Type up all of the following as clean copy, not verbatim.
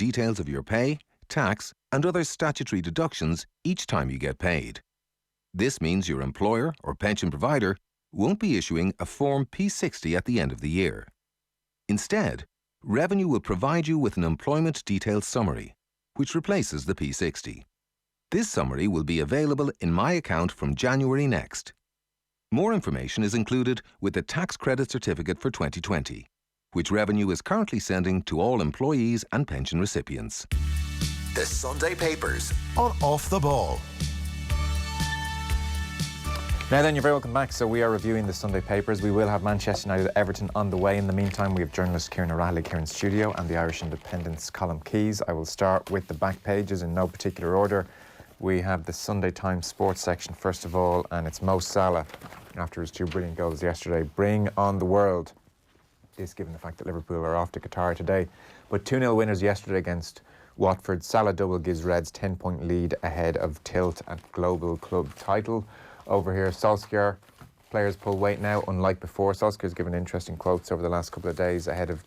details of your pay, tax, and other statutory deductions each time you get paid. This means your employer or pension provider won't be issuing a Form P60 at the end of the year. Instead, Revenue will provide you with an employment details summary, which replaces the P60. This summary will be available in My Account from January next. More information is included with the tax credit certificate for 2020, which Revenue is currently sending to all employees and pension recipients. The Sunday Papers on Off the Ball. Now then, you're very welcome back. So we are reviewing the Sunday Papers. We will have Manchester United Everton on the way. In the meantime, we have journalist Ciaran O Raghallaigh here in studio and the Irish Independent's Colm Keys. I will start with the back pages in no particular order. We have the Sunday Times sports section first of all, and it's Mo Salah, after his two brilliant goals yesterday. Bring on the world. This given the fact that Liverpool are off to Qatar today. But 2-0 winners yesterday against Watford. Salah double gives Reds 10-point lead ahead of Tilt at global club title. Over here, Solskjaer, players pull weight now, unlike before. Solskjaer's given interesting quotes over the last couple of days ahead of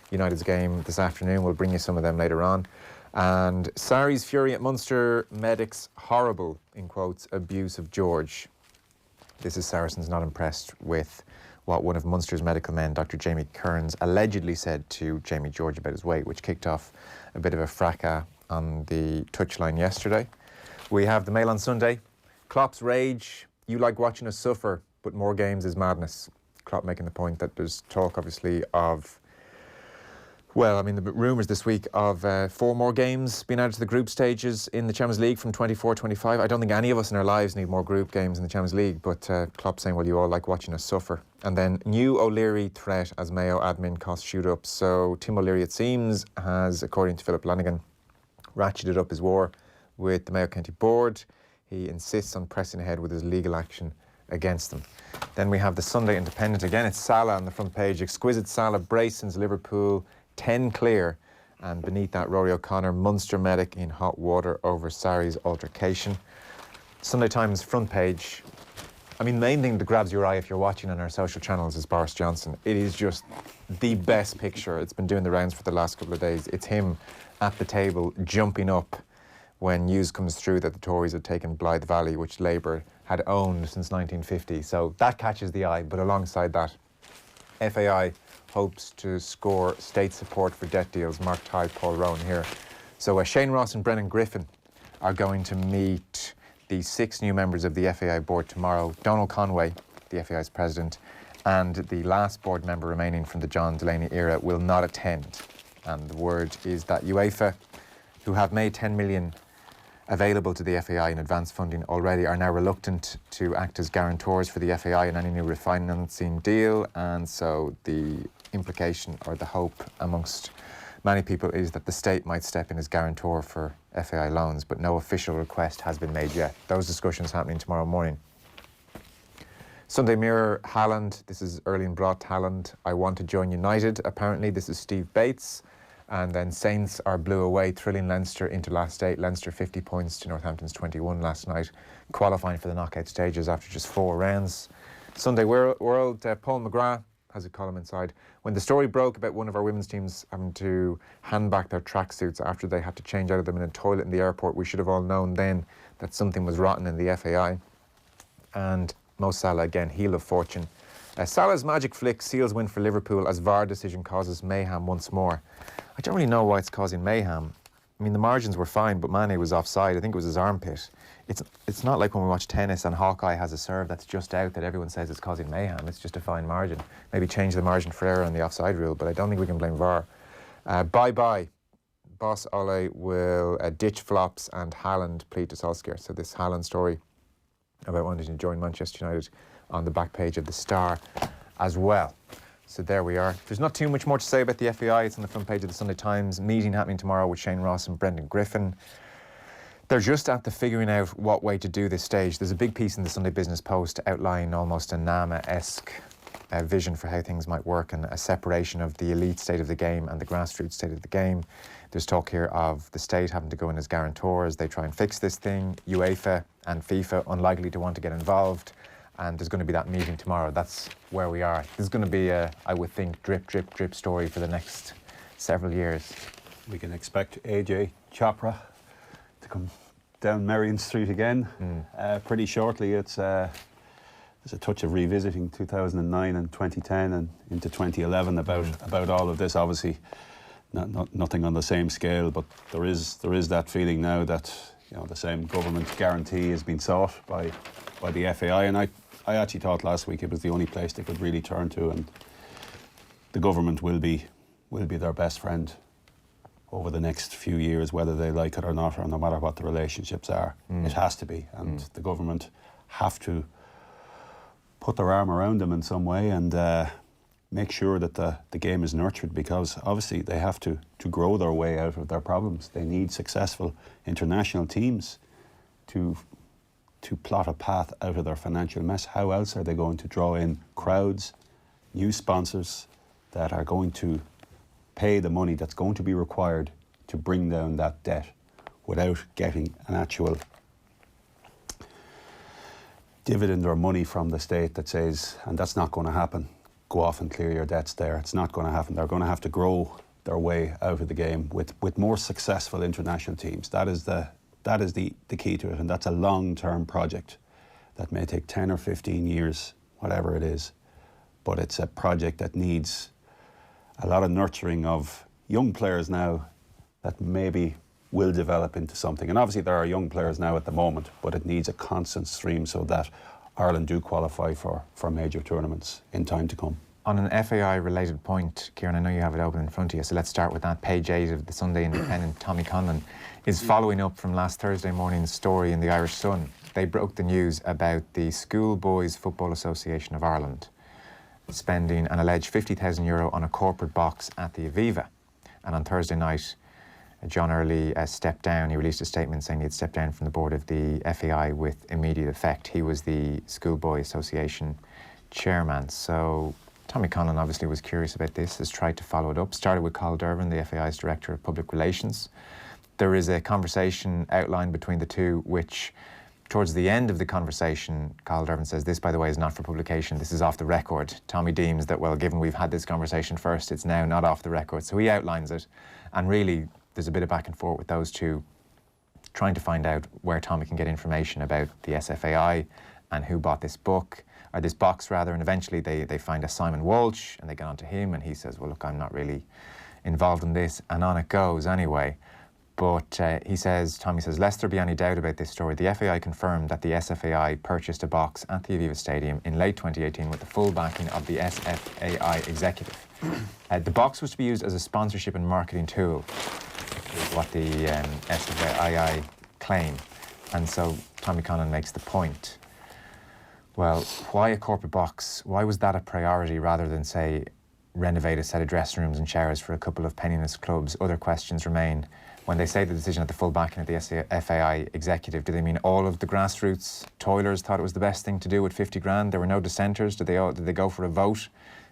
United's game this afternoon. We'll bring you some of them later on. And Sarri's fury at Munster medics, horrible, in quotes, abuse of George. This is Saracens not impressed with what one of Munster's medical men, Dr. Jamie Kearns, allegedly said to Jamie George about his weight, which kicked off a bit of a fracas on the touchline yesterday. We have the Mail on Sunday. Klopp's rage. You like watching us suffer, but more games is madness. Klopp making the point that there's talk, obviously, of, well, I mean, the rumours this week of 4 more games being added to the group stages in the Champions League from 24-25. I don't think any of us in our lives need more group games in the Champions League, but Klopp saying, well, you all like watching us suffer. And then new O'Leary threat as Mayo admin costs shoot up. So Tim O'Leary, it seems, has, according to Philip Lanigan, ratcheted up his war with the Mayo County Board. He insists on pressing ahead with his legal action against them. Then we have the Sunday Independent. Again, it's Salah on the front page. Exquisite Salah braces Liverpool 10 clear. And beneath that, Rory O'Connor, Munster medic in hot water over Sarri's altercation. Sunday Times front page. I mean, the main thing that grabs your eye if you're watching on our social channels is Boris Johnson. It is just the best picture. It's been doing the rounds for the last couple of days. It's him at the table jumping up when news comes through that the Tories had taken Blythe Valley, which Labour had owned since 1950. So that catches the eye. But alongside that, FAI hopes to score state support for debt deals. Mark Tighe, Paul Rowan here. So Shane Ross and Brennan Griffin are going to meet the 6 new members of the FAI board tomorrow. Donald Conway, the FAI's president, and the last board member remaining from the John Delaney era will not attend. And the word is that UEFA, who have made 10 million available to the FAI in advance funding already, are now reluctant to act as guarantors for the FAI in any new refinancing deal. And so the implication or the hope amongst many people is that the state might step in as guarantor for FAI loans, but no official request has been made yet. Those discussions happening tomorrow morning. Sunday Mirror, Haaland. This is Erling Braut Haaland. I want to join United. Apparently, this is Steve Bates. And then Saints are blew away, thrilling Leinster into last 8. Leinster 50 points to Northampton's 21 last night, qualifying for the knockout stages after just 4 rounds. Sunday World, Paul McGrath has a column inside. When the story broke about one of our women's teams having to hand back their tracksuits after they had to change out of them in a toilet in the airport, we should have all known then that something was rotten in the FAI. And Mo Salah, again, heel of fortune. Salah's magic flick seals win for Liverpool as VAR decision causes mayhem once more. I don't really know why it's causing mayhem. I mean, the margins were fine, but Mane was offside. I think it was his armpit. It's not like when we watch tennis and Hawkeye has a serve that's just out that everyone says it's causing mayhem. It's just a fine margin. Maybe change the margin for error on the offside rule, but I don't think we can blame VAR. Bye-bye. Boss Ole will ditch flops and Haaland plead to Solskjaer. So this Haaland story about wanting to join Manchester United on the back page of the Star as well. So there we are. There's not too much more to say about the FAI. It's on the front page of the Sunday Times. Meeting happening tomorrow with Shane Ross and Brendan Griffin. They're just at the figuring out what way to do this stage. There's a big piece in the Sunday Business Post outlining almost a NAMA-esque vision for how things might work and a separation of the elite state of the game and the grassroots state of the game. There's talk here of the state having to go in as guarantors. They try and fix this thing. UEFA and FIFA unlikely to want to get involved. And there's going to be that meeting tomorrow. That's where we are. This is going to be a, I would think, drip, drip, drip story for the next several years. we can expect AJ Chopra to come down Merrion Street again pretty shortly. There's a touch of revisiting 2009 and 2010 and into 2011 about all of this. Obviously, nothing on the same scale, but there is that feeling now that the same government guarantee has been sought by the FAI, and I actually thought last week it was the only place they could really turn to, and the government will be their best friend over the next few years, whether they like it or not, or no matter what the relationships are. It has to be, and the government have to put their arm around them in some way and make sure that the game is nurtured, because obviously they have to grow their way out of their problems. They need successful international teams to plot a path out of their financial mess. How else are they going to draw in crowds, new sponsors that are going to pay the money that's going to be required to bring down that debt without getting an actual dividend or money from the state that says, and that's not going to happen, go off and clear your debts there. It's not going to happen. They're going to have to grow their way out of the game with more successful international teams. That is the key to it, and that's a long-term project that may take 10 or 15 years, whatever it is. But it's a project that needs a lot of nurturing of young players now that maybe will develop into something. And obviously there are young players now at the moment, but it needs a constant stream so that Ireland do qualify for major tournaments in time to come. On an FAI-related point, Ciaran, I know you have it open in front of you, so let's start with that. Page 8 of the Sunday Independent, Tommy Conlon is following up from last Thursday morning's story in the Irish Sun. They broke the news about the Schoolboys Football Association of Ireland spending an alleged €50,000 on a corporate box at the Aviva. And on Thursday night, John Early stepped down. He released a statement saying he had stepped down from the board of the FAI with immediate effect. He was the Schoolboy Association chairman. So Tommy Conlon obviously was curious about this, has tried to follow it up. Started with Carl Dervin, the FAI's Director of Public Relations. There is a conversation outlined between the two, which towards the end of the conversation, Carl Dervin says, this, by the way, is not for publication. This is off the record. Tommy deems that, well, given we've had this conversation first, it's now not off the record. So he outlines it. And really, there's a bit of back and forth with those two, trying to find out where Tommy can get information about the SFAI and who bought this book, or this box rather. And eventually they find a Simon Walsh and they get onto him and he says, well, look, I'm not really involved in this. And on it goes anyway. But Tommy says, lest there be any doubt about this story, the FAI confirmed that the SFAI purchased a box at the Aviva Stadium in late 2018 with the full backing of the SFAI executive. The box was to be used as a sponsorship and marketing tool, is what the SFAI claim. And so Tommy Conlon makes the point, well, why a corporate box? Why was that a priority rather than, say, renovate a set of dressing rooms and showers for a couple of penniless clubs? Other questions remain. When they say the decision at the full backing of the FAI executive, do they mean all of the grassroots toilers thought it was the best thing to do with 50 grand? There were no dissenters? Did they go for a vote?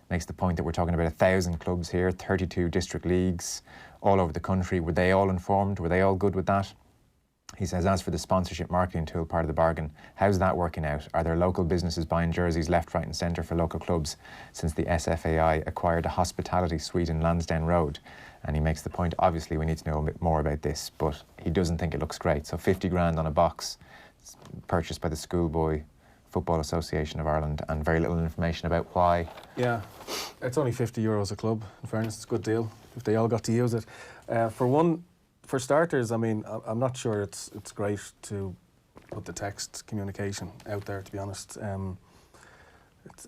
Makes the point that we're talking about 1,000 clubs here, 32 district leagues all over the country. Were they all informed? Were they all good with that? He says, as for the sponsorship marketing tool part of the bargain, how's that working out? Are there local businesses buying jerseys left, right and centre for local clubs since the SFAI acquired a hospitality suite in Lansdowne Road? And he makes the point, obviously we need to know a bit more about this, but he doesn't think it looks great. So 50 grand on a box purchased by the Schoolboy Football Association of Ireland, and very little information about why. Yeah, it's only €50 a club, in fairness. It's a good deal if they all got to use it. For starters, I mean, I'm not sure it's great to put the text communication out there, to be honest.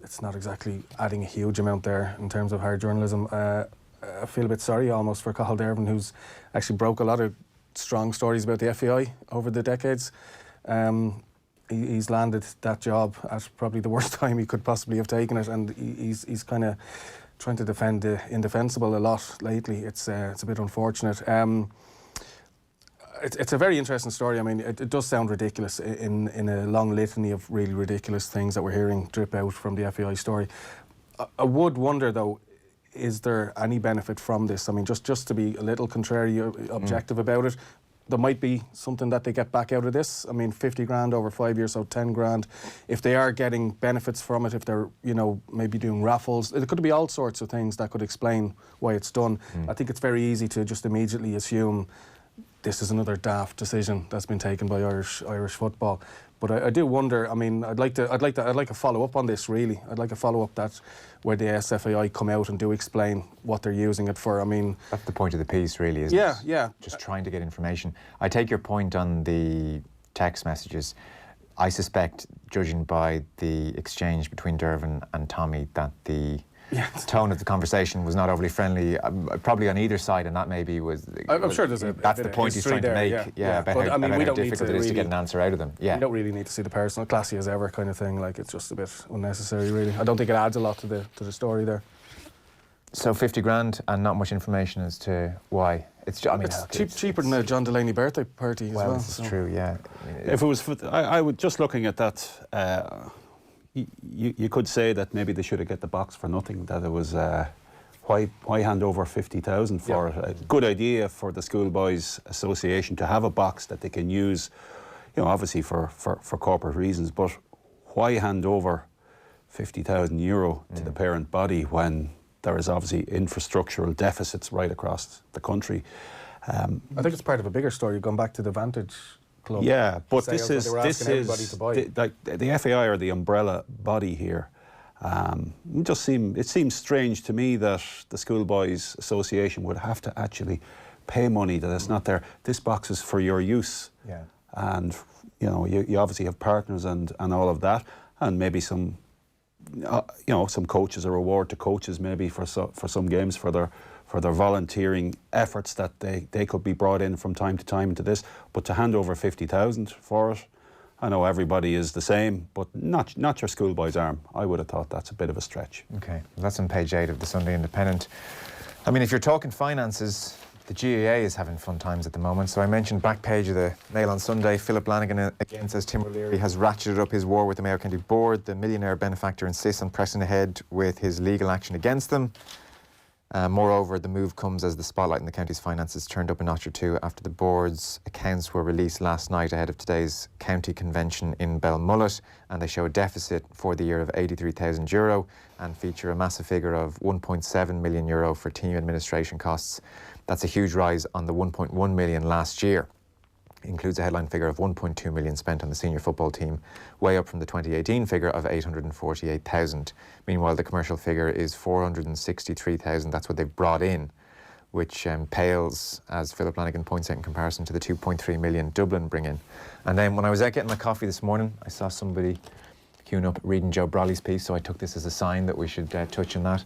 It's not exactly adding a huge amount there in terms of hard journalism. I feel a bit sorry almost for Cathal Dervin, who's actually broke a lot of strong stories about the FAI over the decades. He's landed that job at probably the worst time he could possibly have taken it, and he's kind of trying to defend the indefensible a lot lately. It's a bit unfortunate. It's a very interesting story. I mean, it does sound ridiculous in a long litany of really ridiculous things that we're hearing drip out from the FAI story. I would wonder, though, is there any benefit from this? I mean, just to be a little contrary, objective about it, there might be something that they get back out of this. I mean, 50 grand over 5 years, so 10 grand. If they are getting benefits from it, if they're, you know, maybe doing raffles, it could be all sorts of things that could explain why it's done. I think it's very easy to just immediately assume this is another daft decision that's been taken by Irish football. But I do wonder. I mean, I'd like a follow up on this. Really, I'd like a follow up that where the SFAI come out and do explain what they're using it for. I mean, that's the point of the piece, really, isn't it? Yeah. Just trying to get information. I take your point on the text messages. I suspect, judging by the exchange between Dervin and Tommy, that the tone of the conversation was not overly friendly, probably on either side, and that maybe was. I'm sure that's the point he's trying to make. About but, how, I mean, about we how don't difficult need it to is to get an answer out of them. Yeah, you don't really need to see the personal, classy as ever kind of thing. Like, it's just a bit unnecessary, really. I don't think it adds a lot to the story there. So 50 grand and not much information as to why. It's cheaper than a John Delaney birthday party as well. This is true, yeah. If it was, I would just looking at that. You could say that maybe they should have get the box for nothing. That it was why hand over 50,000 for it? A good idea for the Schoolboys Association to have a box that they can use, you know, obviously for corporate reasons. But why hand over 50,000 euro to the parent body when there is obviously infrastructural deficits right across the country? I think it's part of a bigger story. Going back to the Vantage Club. Yeah, but sales, the FAI are the umbrella body here. It seems strange to me that the Schoolboys Association would have to actually pay money that is not there. This box is for your use. Yeah. And you know, you obviously have partners and all of that, and maybe some some coaches, a reward to coaches maybe for some games for their volunteering efforts that they could be brought in from time to time into this. But to hand over 50,000 for it, I know everybody is the same, but not your schoolboy's arm. I would have thought that's a bit of a stretch. Okay, that's on page 8 of the Sunday Independent. I mean, if you're talking finances, the GAA is having fun times at the moment. So I mentioned back page of the Mail on Sunday. Philip Lanigan again says Tim O'Leary has ratcheted up his war with the Mayo County Board. The millionaire benefactor insists on pressing ahead with his legal action against them. Moreover, the move comes as the spotlight in the county's finances turned up a notch or two after the board's accounts were released last night ahead of today's county convention in Belmullet, and they show a deficit for the year of €83,000 and feature a massive figure of €1.7 million for team administration costs. That's a huge rise on the €1.1 million last year. It includes a headline figure of €1.2 million spent on the senior football team, way up from the 2018 figure of €848,000. Meanwhile, the commercial figure is €463,000. That's what they've brought in, which pales, as Philip Lanigan points out, in comparison to the €2.3 million Dublin bring in. And then when I was out getting my coffee this morning, I saw somebody queuing up reading Joe Brolly's piece, so I took this as a sign that we should touch on that.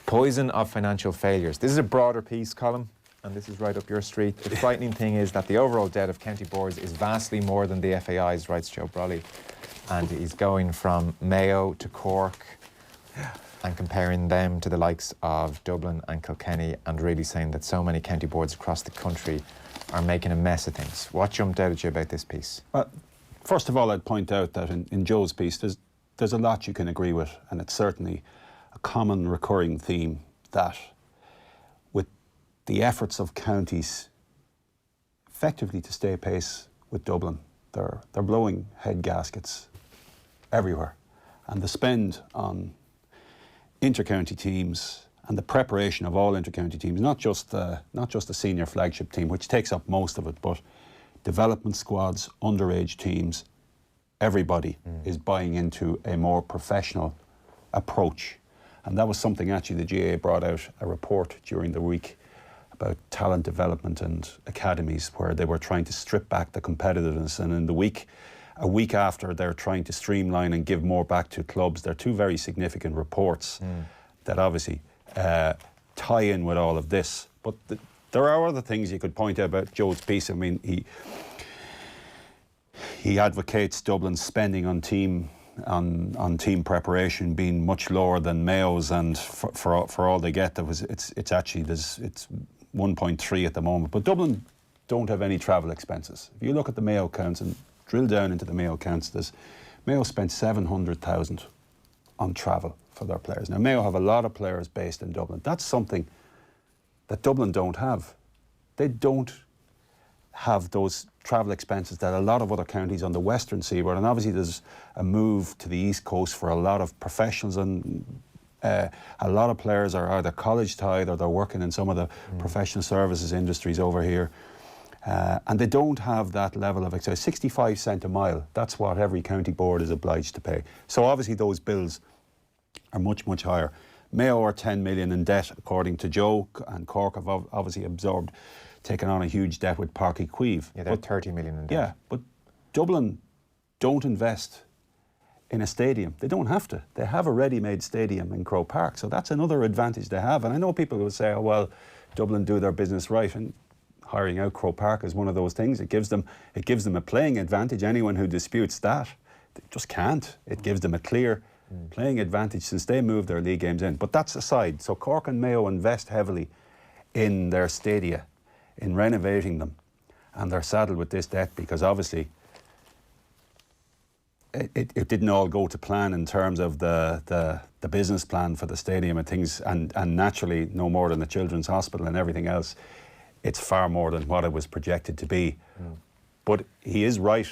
Poison of financial failures. This is a broader piece, Colm, and this is right up your street. The frightening thing is that the overall debt of county boards is vastly more than the FAI's, writes Joe Brolly. And he's going from Mayo to Cork and comparing them to the likes of Dublin and Kilkenny, and really saying that so many county boards across the country are making a mess of things. What jumped out at you about this piece? First of all, I'd point out that in Joe's piece, there's a lot you can agree with, and it's certainly a common recurring theme that with the efforts of counties effectively to stay pace with Dublin, they're blowing head gaskets everywhere. And the spend on inter-county teams and the preparation of all inter-county teams, not just the senior flagship team, which takes up most of it, but development squads, underage teams, everybody is buying into a more professional approach. And that was something actually the GAA brought out a report during the week about talent development and academies, where they were trying to strip back the competitiveness. And in a week after they're trying to streamline and give more back to clubs, they're two very significant reports that obviously tie in with all of this. But there are other things you could point out about Joe's piece. I mean, he advocates Dublin's spending on team preparation being much lower than Mayo's, and for all they get, it's actually 1.3 at the moment. But Dublin don't have any travel expenses. If you look at the Mayo accounts and drill down into the Mayo accounts, Mayo spent 700,000 on travel for their players. Now, Mayo have a lot of players based in Dublin. That's something that Dublin don't have. They don't have those travel expenses that a lot of other counties on the western seaboard, and obviously there's a move to the east coast for a lot of professionals, and a lot of players are either college tied or they're working in some of the professional services industries over here, and they don't have that level of exercise. 65 cent a mile, that's what every county board is obliged to pay. So obviously those bills are much, much higher. Mayo are 10 million in debt, according to Joe, and Cork have obviously taken on a huge debt with Páirc Uí Chaoimh. Yeah, they're 30 million in debt. Yeah, but Dublin don't invest in a stadium. They don't have to. They have a ready-made stadium in Croke Park, so that's another advantage they have. And I know people will say, oh, well, Dublin do their business right, and hiring out Croke Park is one of those things. It gives them a playing advantage. Anyone who disputes that, they just can't. It gives them a clear playing advantage since they moved their league games in. But that's aside. So Cork and Mayo invest heavily in their stadia, in renovating them, and they're saddled with this debt because obviously it didn't all go to plan in terms of the business plan for the stadium and things, and naturally no more than the Children's Hospital and everything else. It's far more than what it was projected to be. But he is right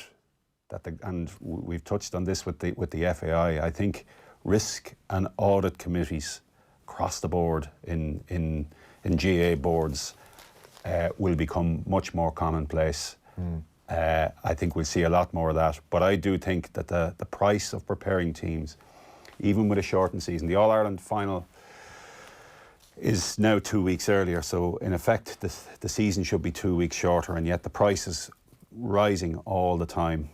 that and we've touched on this with the FAI. I think risk and audit committees across the board in GA boards will become much more commonplace. I think we'll see a lot more of that. But I do think that the price of preparing teams, even with a shortened season, the All-Ireland final is now 2 weeks earlier. So in effect, the season should be 2 weeks shorter, and yet the price is rising all the time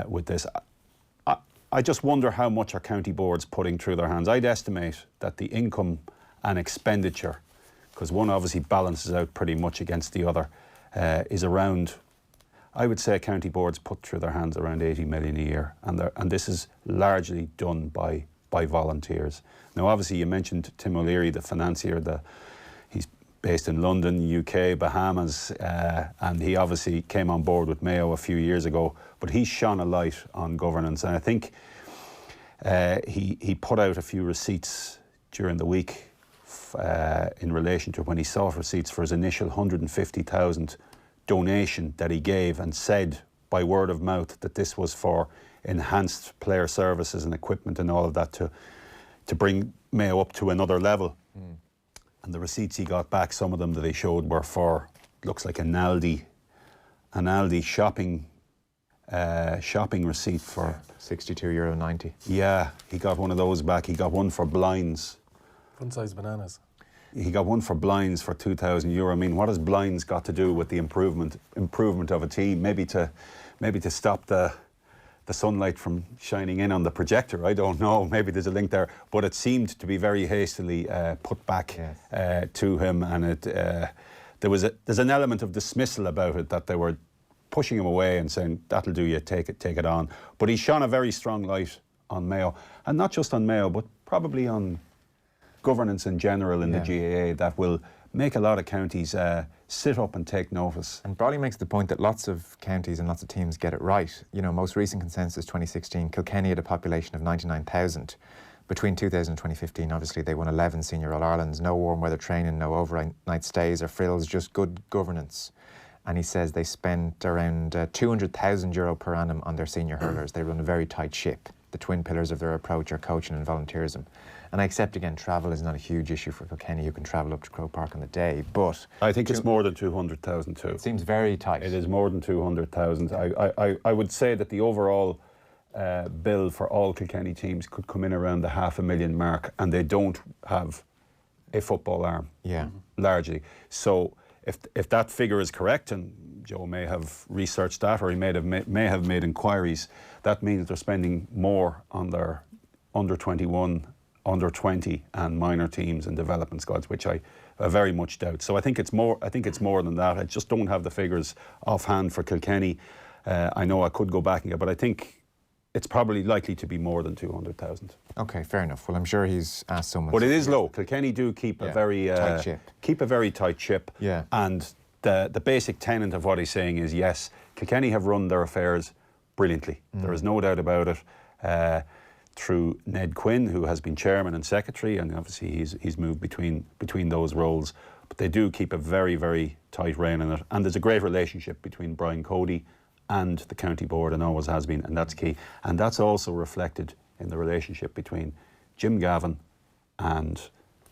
with this. I just wonder how much are county boards putting through their hands. I'd estimate that the income and expenditure, because one obviously balances out pretty much against the other, is around, I would say county boards put through their hands around 80 million a year, and this is largely done by volunteers. Now obviously you mentioned Tim O'Leary, the financier, he's based in London, UK, Bahamas, and he obviously came on board with Mayo a few years ago, but he shone a light on governance, and I think he put out a few receipts during the week in relation to when he sought receipts for his initial 150,000 donation that he gave, and said by word of mouth that this was for enhanced player services and equipment and all of that to bring Mayo up to another level. And the receipts he got back, some of them that he showed were for, looks like an Aldi shopping receipt for €62.90. Yeah, he got one of those back. He got one for blinds. Fun-sized bananas. He got one for blinds for €2,000. I mean, what has blinds got to do with the improvement of a team? Maybe to stop the sunlight from shining in on the projector. I don't know. Maybe there's a link there. But it seemed to be very hastily put back to him, and there's an element of dismissal about it, that they were pushing him away and saying, that'll do you, take it on. But he shone a very strong light on Mayo, and not just on Mayo, but probably on governance in general in the GAA, that will make a lot of counties sit up and take notice. And Brawley makes the point that lots of counties and lots of teams get it right. You know, most recent consensus 2016, Kilkenny had a population of 99,000. Between 2000 and 2015, obviously, they won 11 Senior All-Irelands, no warm weather training, no overnight stays or frills, just good governance. And he says they spent around €200,000 per annum on their senior hurlers. They run a very tight ship. The twin pillars of their approach are coaching and volunteerism. And I accept, again, travel is not a huge issue for Kilkenny. You can travel up to Croke Park on the day, but I think it's more than 200,000 too. It seems very tight. It is more than 200,000. I would say that the overall bill for all Kilkenny teams could come in around the $500,000 mark, and they don't have a football arm. Yeah, largely. So if that figure is correct, and Joe may have researched that, or he may have made inquiries, that means they're spending more on their under 21, under 20, and minor teams and development squads, which I very much doubt. So I think it's more than that. I just don't have the figures offhand for Kilkenny. I know I could go back and get, but I think it's probably likely to be more than 200,000. Okay, fair enough. Well, I'm sure he's asked someone. But it is low. Kilkenny do keep a very tight ship. Keep a very tight ship. Yeah. And the basic tenet of what he's saying is, yes, Kilkenny have run their affairs brilliantly. There is no doubt about it. Through Ned Quinn, who has been chairman and secretary, and obviously he's moved between those roles. But they do keep a very, very tight rein on it. And there's a great relationship between Brian Cody and the county board, and always has been, and that's key. And that's also reflected in the relationship between Jim Gavin and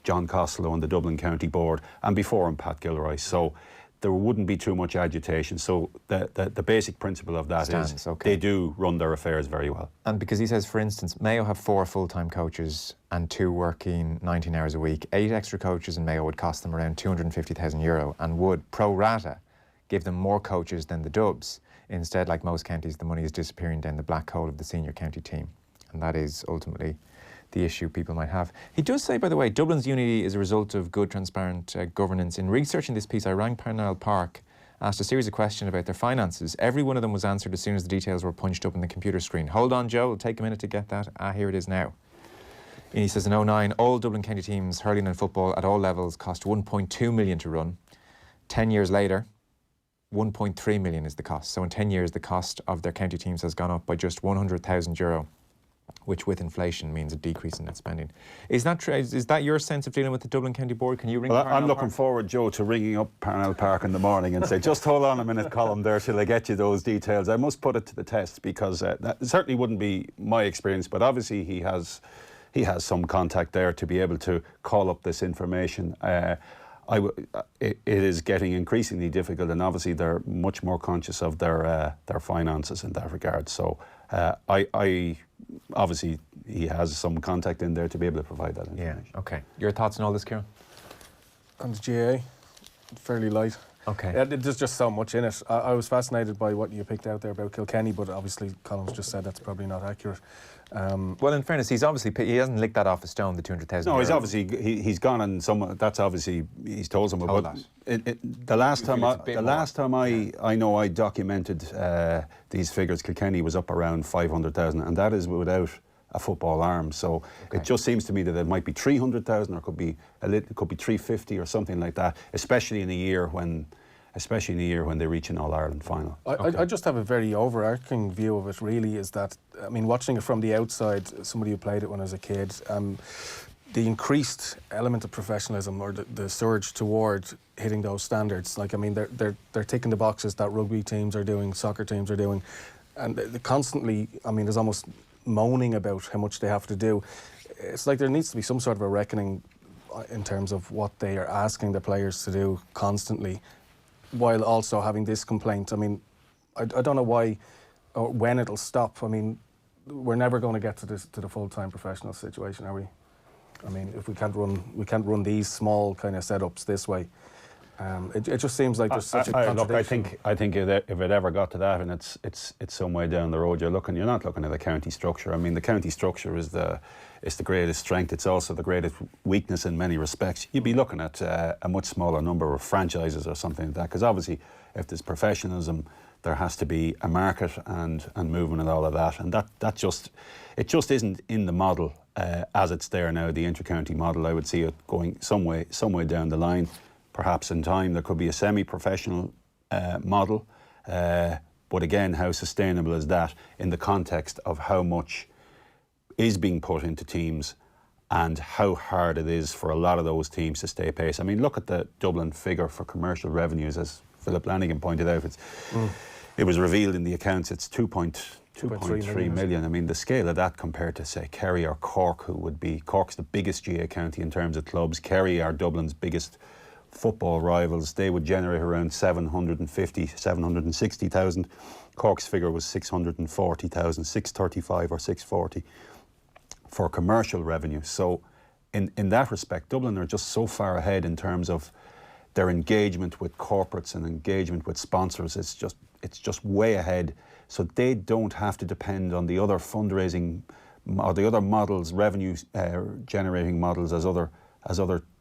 John Costello on the Dublin County Board, and before him Pat Gilroy. So there wouldn't be too much agitation. So the basic principle of that is they do run their affairs very well. And because he says, for instance, Mayo have 4 full-time coaches and 2 working 19 hours a week. 8 extra coaches in Mayo would cost them around €250,000 and would, pro rata, give them more coaches than the Dubs. Instead, like most counties, the money is disappearing down the black hole of the senior county team. And that is ultimately the issue people might have. He does say, by the way, Dublin's unity is a result of good, transparent governance. In researching this piece, I rang Parnell Park, asked a series of questions about their finances. Every one of them was answered as soon as the details were punched up on the computer screen. Hold on, Joe, it'll take a minute to get that. Here it is now. And he says in 2009, all Dublin County teams, hurling and football at all levels, cost €1.2 million to run. 10 years later, €1.3 million is the cost. So in 10 years, the cost of their county teams has gone up by just €100,000. Which with inflation means a decrease in net spending. Is that true? Is that your sense of dealing with the Dublin County Board? Can you ring Well, Parnell I'm looking Park? forward, Joe, to ringing up Parnell Park in the morning and say, just hold on a minute, Colm, there till I get you those details. I must put it to the test, because that certainly wouldn't be my experience, but obviously he has some contact there to be able to call up this information. It is getting increasingly difficult, and obviously they're much more conscious of their finances in that regard. So obviously he has some contact in there to be able to provide that information. Yeah, okay. Your thoughts on all this, Ciaran? And the GAA, fairly light. Okay. There's just so much in it. I was fascinated by what you picked out there about Kilkenny, but obviously Colm's just said that's probably not accurate. Well, in fairness, he hasn't licked that off a stone, the €200,000. No, he's obviously he's gone on some. That's obviously he's told someone. Told But the last time I know I documented these figures, Kilkenny was up around 500,000, and that is without a football arm. So it just seems to me that it might be 300,000, or it could be 350 or something like that. Especially in a year when they reach an All-Ireland final. I just have a very overarching view of it, really, is that, I mean, watching it from the outside, somebody who played it when I was a kid, the increased element of professionalism, or the surge toward hitting those standards, like, I mean, they're ticking the boxes that rugby teams are doing, soccer teams are doing, and they constantly, I mean, there's almost moaning about how much they have to do. It's like there needs to be some sort of a reckoning in terms of what they are asking the players to do constantly, while also having this complaint. I mean, I don't know why or when it'll stop. I mean, we're never going to get to the full-time professional situation, are we? I mean, if we can't run these small kind of setups this way. It just seems like there's such a contradiction. Look, I think if it ever got to that, and it's some way down the road, you're not looking at the county structure. I mean, the county structure is the greatest strength. It's also the greatest weakness in many respects. You'd be looking at a much smaller number of franchises or something like that, because obviously, if there's professionalism, there has to be a market and movement and all of that, and that just isn't in the model as it's there now. The inter-county model, I would see it going some way down the line. Perhaps in time there could be a semi-professional model, but again, how sustainable is that in the context of how much is being put into teams and how hard it is for a lot of those teams to stay pace? I mean, look at the Dublin figure for commercial revenues, as Philip Lanigan pointed out. It was revealed in the accounts, it's 2.3 million. I mean, the scale of that compared to, say, Kerry or Cork, Cork's the biggest GA county in terms of clubs. Kerry are Dublin's biggest football rivals. They would generate around 760,000. Cork's figure was 640,000, 635 or 640 for commercial revenue. So in that respect, Dublin are just so far ahead in terms of their engagement with corporates and engagement with sponsors. It's just way ahead. So they don't have to depend on the other fundraising or the other models, revenue generating models as other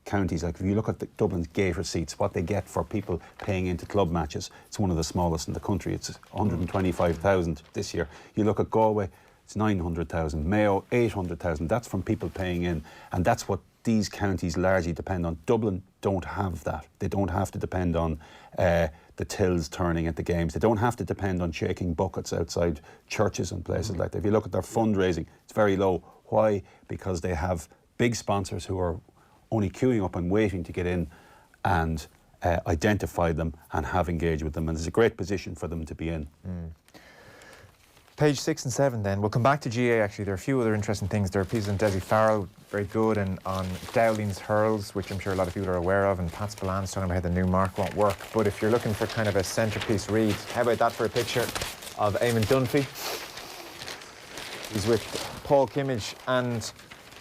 counties. Like if you look at Dublin's gate receipts, what they get for people paying into club matches, it's one of the smallest in the country. It's 125,000 this year. You look at Galway, it's 900,000. Mayo, 800,000. That's from people paying in, and that's what these counties largely depend on. Dublin don't have that. They don't have to depend on the tills turning at the games. They don't have to depend on shaking buckets outside churches and places like that. If you look at their fundraising, it's very low. Why? Because they have big sponsors who are only queuing up and waiting to get in and identify them and have engaged with them. And it's a great position for them to be in. Page 6 and 7 then. We'll come back to GA actually. There are a few other interesting things. There are pieces on Desi Farrell, very good, and on Dowling's hurls, which I'm sure a lot of people are aware of, and Pat Spillan's talking about how the new mark won't work. But if you're looking for kind of a centrepiece read, how about that for a picture of Eamon Dunphy? He's with Paul Kimmage, and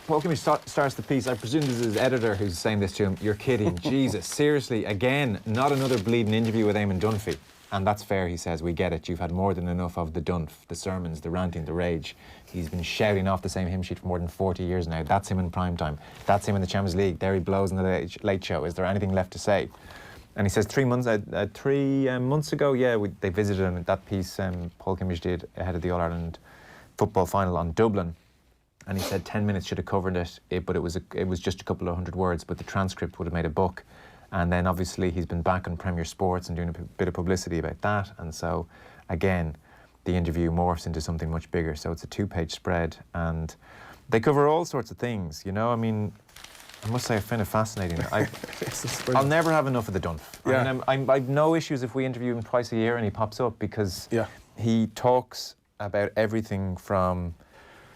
Paul Kimmage starts the piece. I presume this is his editor who's saying this to him. You're kidding. Jesus, seriously, again, not another bleeding interview with Eamon Dunphy. And that's fair, he says. We get it. You've had more than enough of the dunf, the sermons, the ranting, the rage. He's been shouting off the same hymn sheet for more than 40 years now. That's him in prime time. That's him in the Champions League. There he blows in the late show. Is there anything left to say? And he says 3 months ago, they visited him. That piece Paul Kimmage did ahead of the All-Ireland football final on Dublin. And he said 10 minutes should have covered it, but it was just a couple of hundred words, but the transcript would have made a book. And then obviously he's been back on Premier Sports and doing a bit of publicity about that. And so, again, the interview morphs into something much bigger. So it's a 2-page spread, and they cover all sorts of things, you know. I mean, I must say I find it fascinating. I'll never have enough of the dunf. Yeah. I mean, I've no issues if we interview him twice a year and he pops up, because he talks about everything from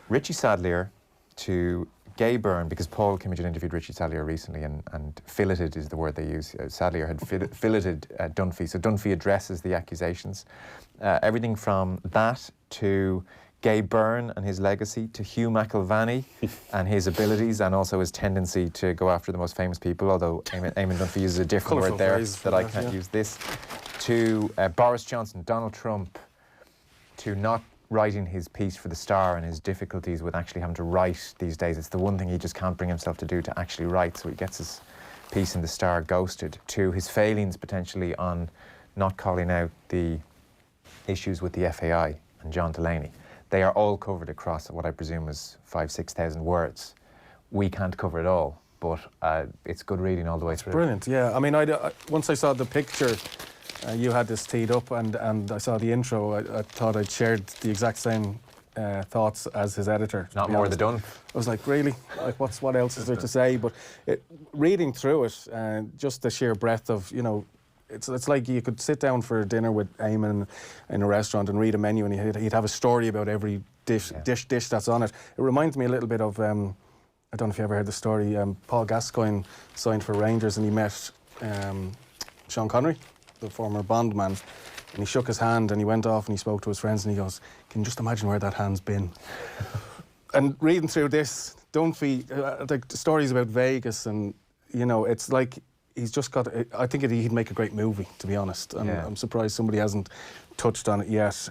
Richie Sadlier to Gay Byrne, because Paul Kimmage had interviewed Richie Sadlier recently, and filleted is the word they use. Sadlier had filleted Dunphy, so Dunphy addresses the accusations. Everything from that to Gay Byrne and his legacy, to Hugh McIlvanney and his abilities, and also his tendency to go after the most famous people, although Eamon Dunphy uses a different word there that I can't use this, to Boris Johnson, Donald Trump, to not writing his piece for the Star and his difficulties with actually having to write these days. It's the one thing he just can't bring himself to do, to actually write, so he gets his piece in the Star ghosted, to his failings potentially on not calling out the issues with the FAI and John Delaney. They are all covered across what I presume is 5,000-6,000 words. We can't cover it all, but it's good reading all the way through. Brilliant, yeah. I mean, once I saw the picture, you had this teed up, and I saw the intro. I thought I'd shared the exact same thoughts as his editor. Not more than done. I was like, really? Like, what else is there to say? But reading through it, just the sheer breadth of, you know, it's like you could sit down for dinner with Eamon in a restaurant and read a menu, and he'd have a story about every dish that's on it. It reminds me a little bit of, I don't know if you ever heard the story, Paul Gascoigne signed for Rangers, and he met Sean Connery, the former Bond man, and he shook his hand, and he went off and he spoke to his friends, and he goes, can you just imagine where that hand's been? And reading through this, Dunphy, like the stories about Vegas, and, you know, it's like he's just got, I think he'd make a great movie, to be honest, and I'm surprised somebody hasn't touched on it yet.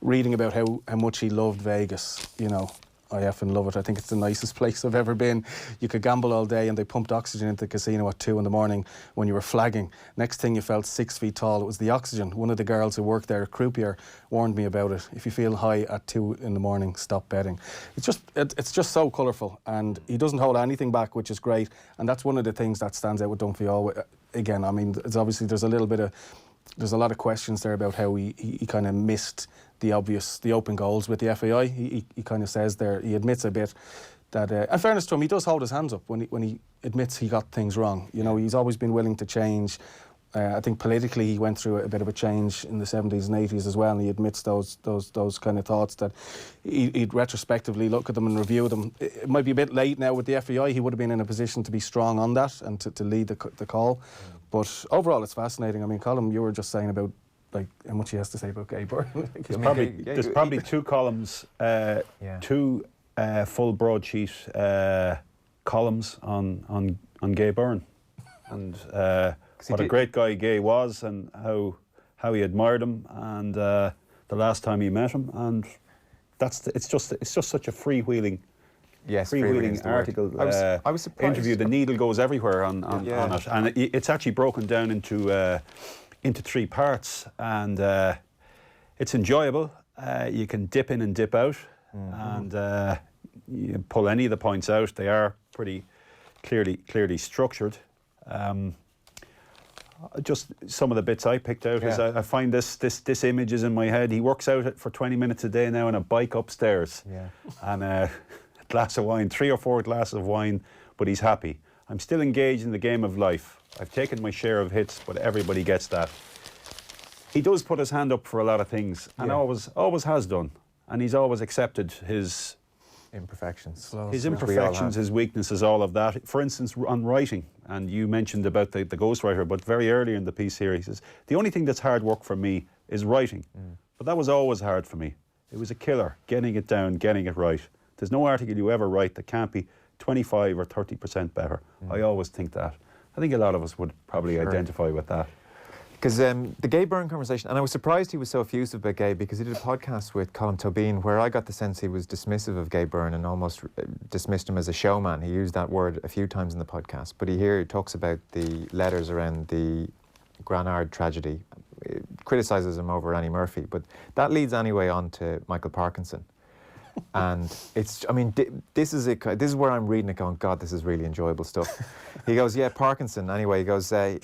Reading about how much he loved Vegas, you know, I effing love it. I think it's the nicest place I've ever been. You could gamble all day, and they pumped oxygen into the casino at 2 in the morning when you were flagging. Next thing you felt 6 feet tall. It was the oxygen. One of the girls who worked there, a croupier, warned me about it. If you feel high at 2 in the morning, stop betting. It's just so colourful, and he doesn't hold anything back, which is great. And that's one of the things that stands out with Dunphy always. Again, I mean, it's obviously there's a lot of questions there about how he kind of missed the open goals with the FAI. He kind of says there, he admits a bit that, in fairness to him, he does hold his hands up when he admits he got things wrong. You know, he's always been willing to change. I think politically he went through a bit of a change in the 70s and 80s as well, and he admits those kind of thoughts that he'd retrospectively look at them and review them. It might be a bit late now with the FAI. He would have been in a position to be strong on that and to lead the call. But overall, it's fascinating. I mean, Colm, you were just saying about like how much he has to say about Gay Byrne. There's probably 2 columns, 2 full broadsheet columns on Gay Byrne, and what a great guy Gay was, and how he admired him, and the last time he met him, and it's just such a freewheeling. Yes, freewheeling article. I was surprised. Interview. The needle goes everywhere on it, and it's actually broken down into 3 parts, and it's enjoyable. You can dip in and dip out, and you pull any of the points out. They are pretty clearly structured. Just some of the bits I picked out is I find this image is in my head. He works out for 20 minutes a day now on a bike upstairs, and a glass of wine, 3 or 4 glasses of wine, but he's happy. I'm still engaged in the game of life. I've taken my share of hits, but everybody gets that. He does put his hand up for a lot of things, and always has done. And he's always accepted his imperfections. His weaknesses, all of that. For instance, on writing, and you mentioned about the ghostwriter, but very early in the piece here, he says, the only thing that's hard work for me is writing. But that was always hard for me. It was a killer, getting it down, getting it right. There's no article you ever write that can't be 25 or 30% better. I always think that. I think a lot of us would probably identify with that. Because the Gay Byrne conversation, and I was surprised he was so effusive about Gay, because he did a podcast with Colm Tobin where I got the sense he was dismissive of Gay Byrne and almost dismissed him as a showman. He used that word a few times in the podcast, but he talks about the letters around the Granard tragedy, criticises him over Annie Murphy, but that leads anyway on to Michael Parkinson. And it's, I mean, this is where I'm reading it going, God, this is really enjoyable stuff. He goes, yeah, Parkinson, anyway, he goes, I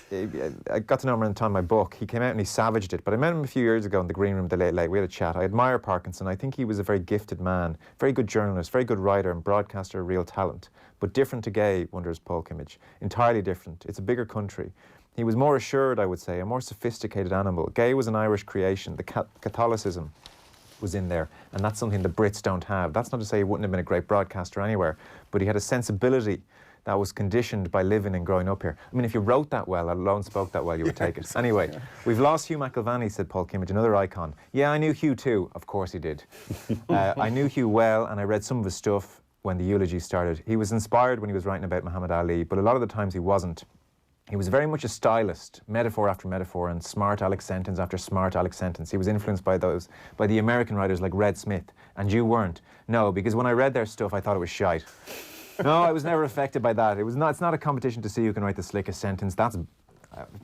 got to know him around the time of my book. He came out and he savaged it, but I met him a few years ago in the green room, the Late Late. We had a chat. I admire Parkinson. I think he was a very gifted man, very good journalist, very good writer and broadcaster, real talent. But different to Gay, wonders Paul Kimmage. Entirely different. It's a bigger country. He was more assured, I would say, a more sophisticated animal. Gay was an Irish creation. The Catholicism was in there, and that's something the Brits don't have. That's not to say he wouldn't have been a great broadcaster anywhere, but he had a sensibility that was conditioned by living and growing up here. I mean, if you wrote that well, let alone spoke that well, you would take it. Anyway, we've lost Hugh McIlvanney, said Paul Kimmage, another icon. Yeah, I knew Hugh too. Of course he did. I knew Hugh well, and I read some of his stuff when the eulogy started. He was inspired when he was writing about Muhammad Ali, but a lot of the times he wasn't. He was very much a stylist, metaphor after metaphor, and smart Alex sentence after smart Alex sentence. He was influenced by the American writers like Red Smith, and you weren't. No, because when I read their stuff, I thought it was shite. No, I was never affected by that. It's not a competition to see who can write the slickest sentence. That's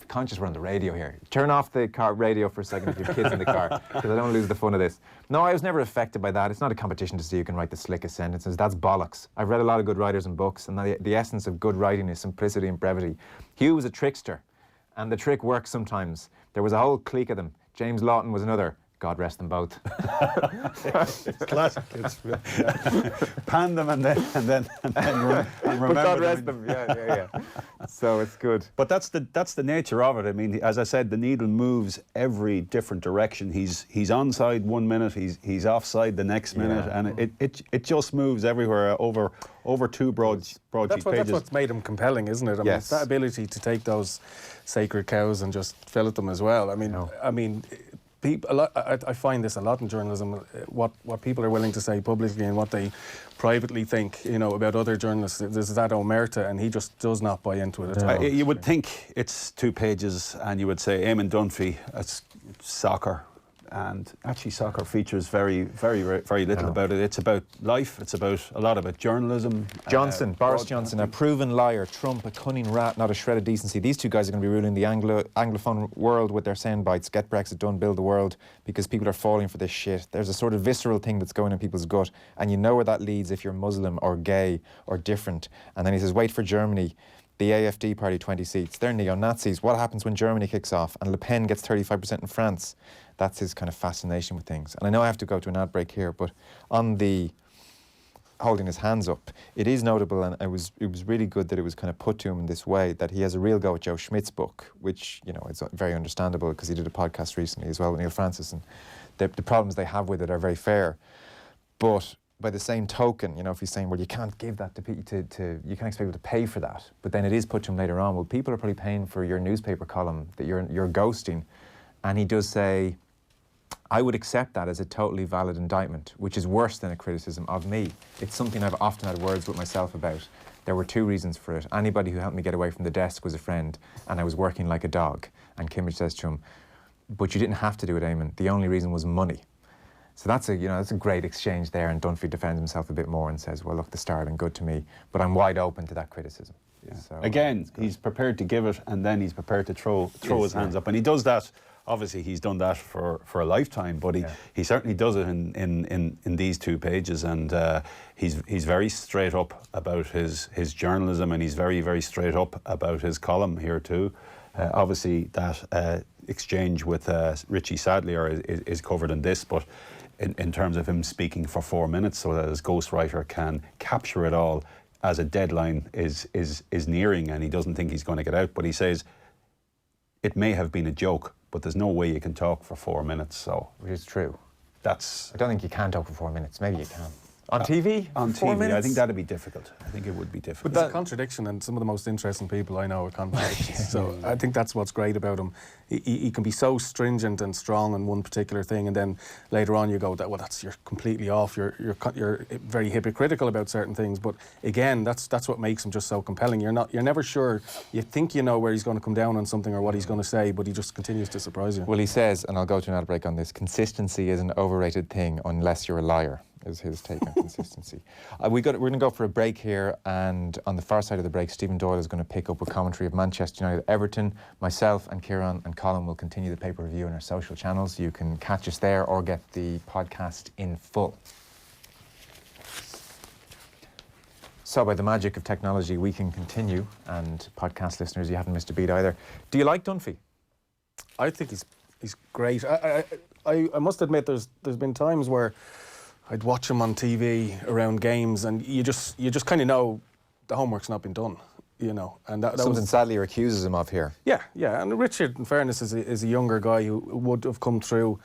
conscious we're on the radio here. Turn off the car radio for a second if you have kids in the car, because I don't lose the fun of this. No, I was never affected by that. It's not a competition to see who can write the slickest sentences. That's bollocks. I've read a lot of good writers and books, and the essence of good writing is simplicity and brevity. Hugh was a trickster, and the trick works sometimes. There was a whole clique of them. James Lawton was another. God rest them both. It's classic. Pan them and then remember. But God rest them. Yeah. So it's good. But that's the nature of it. I mean, as I said, the needle moves every different direction. He's onside 1 minute, he's offside the next minute, and it just moves everywhere over two broadsheet pages. That's what's made him compelling, isn't it? I mean, it's that ability to take those sacred cows and just fillet them as well. I mean. I find this a lot in journalism, what people are willing to say publicly and what they privately think, about other journalists. There's that omerta, and he just does not buy into it at all. You would think it's 2 pages, and you would say Eamon Dunphy, it's soccer. And actually soccer features very, very, very little about it. It's about life, it's about a lot about journalism. Boris Johnson, a proven liar. Trump, a cunning rat, not a shred of decency. These two guys are going to be ruling the Anglophone world with their sound bites. Get Brexit done, build the world, because people are falling for this shit. There's a sort of visceral thing that's going in people's gut, and you know where that leads if you're Muslim or gay or different. And then he says, wait for Germany. The AfD party, 20 seats. They're neo-Nazis. What happens when Germany kicks off and Le Pen gets 35% in France? That's his kind of fascination with things. And I know I have to go to an ad break here, but on the holding his hands up, it is notable, and it was really good that it was kind of put to him in this way, that he has a real go at Joe Schmidt's book, which, it's very understandable because he did a podcast recently as well with Neil Francis, and the problems they have with it are very fair. But by the same token, if he's saying, well, you can't give that to people, you can't expect people to pay for that. But then it is put to him later on, well, people are probably paying for your newspaper column that you're ghosting. And he does say, I would accept that as a totally valid indictment, which is worse than a criticism of me. It's something I've often had words with myself about. There were 2 reasons for it. Anybody who helped me get away from the desk was a friend, and I was working like a dog. And Kimmage says to him, but you didn't have to do it, Eamon. The only reason was money. So that's a great exchange there, and Dunphy defends himself a bit more and says, well, look, the start and good to me, but I'm wide open to that criticism. Yeah. So, again, he's prepared to give it, and then he's prepared to throw his hands up, and he does that. Obviously, he's done that for a lifetime, but he certainly does it in these 2 pages, and he's very straight up about his journalism, and he's very, very straight up about his column here too. Obviously, that exchange with Richie Sadlier is covered in this, but in terms of him speaking for 4 minutes so that his ghostwriter can capture it all, as a deadline is nearing and he doesn't think he's going to get out. But he says it may have been a joke, but there's no way you can talk for 4 minutes. So Which is true. that's I don't think you can talk for 4 minutes. Maybe you can. On TV? on 4 TV. minutes? I think that'd be difficult. I think it would be difficult. It's a contradiction, and some of the most interesting people I know are contradictions. So I think that's what's great about him. He can be so stringent and strong on one particular thing, and then later on you go, you're completely off. You're very hypocritical about certain things. But again, that's what makes him just so compelling. You're never sure. You think you know where he's going to come down on something or what he's going to say, but he just continues to surprise you. Well, he says, and I'll go to another break on this, consistency is an overrated thing unless you're a liar, is his take on consistency. We're going to go for a break here, and on the far side of the break, Stephen Doyle is going to pick up with commentary of Manchester United Everton. Myself and Ciaran and Colm will continue the paper review on our social channels. You can catch us there or get the podcast in full. So by the magic of technology, we can continue, and podcast listeners, you haven't missed a beat either. Do you like Dunphy? I think he's great. I must admit, there's been times where I'd watch him on TV around games, and you just kind of know the homework's not been done, you know. And that Something was Sadlier accuses him of here. yeah. And Richard, in fairness, is a younger guy who would have come through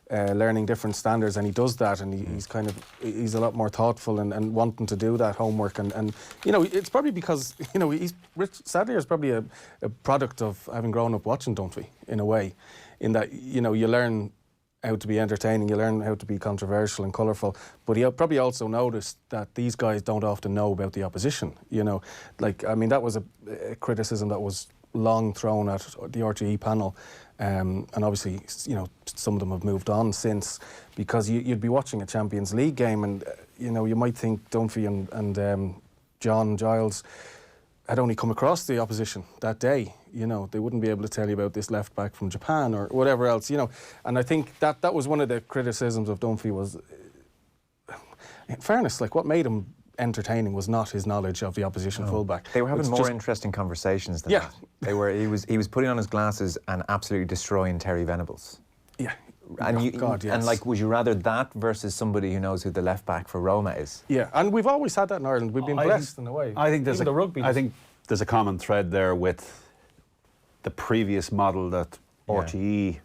learning different standards, and he does that, and he's a lot more thoughtful and wanting to do that homework, and you know, it's probably because, you know, Sadlier is probably a product of having grown up watching Dunphy in a way, in that, you know, you learn how to be entertaining, you learn how to be controversial and colourful, but he probably also noticed that these guys don't often know about the opposition, you know. Like, I mean, that was a criticism that was long thrown at the RTE panel, and obviously, you know, some of them have moved on since, because you'd be watching a Champions League game, and you know, you might think Dunphy and John Giles had only come across the opposition that day. You know, they wouldn't be able to tell you about this left back from Japan or whatever else, you know. And I think that was one of the criticisms of Dunphy was, in fairness, like, what made him entertaining was not his knowledge of the opposition fullback. They were having more interesting conversations than that. They were. He was putting on his glasses and absolutely destroying Terry Venables. Yeah. And God, yes. And like, would you rather that versus somebody who knows who the left back for Roma is? Yeah, and we've always had that in Ireland. We've been blessed in a way. I think Even the rugby. I think there's a common thread there with the previous model that RTE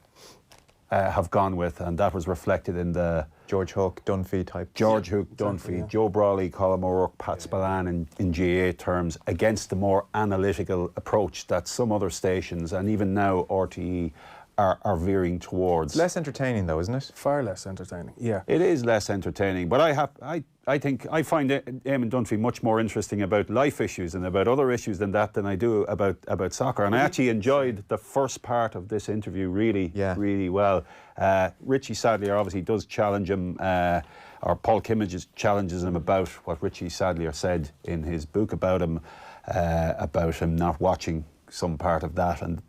have gone with, and that was reflected in the George Hook, Dunphy type. George Hook, Dunphy, Joe Brawley, Colm O'Raghallaigh, Pat Spillane in GAA terms, against the more analytical approach that some other stations, and even now RTE, are veering towards. Less entertaining though, isn't it? Far less entertaining, yeah. It is less entertaining, but I think I find Eamon Dunphy much more interesting about life issues and about other issues than I do about soccer. And I actually enjoyed the first part of this interview really well. Richie Sadlier obviously does challenge him, or Paul Kimmage challenges him about what Richie Sadlier said in his book about him not watching some part of that, and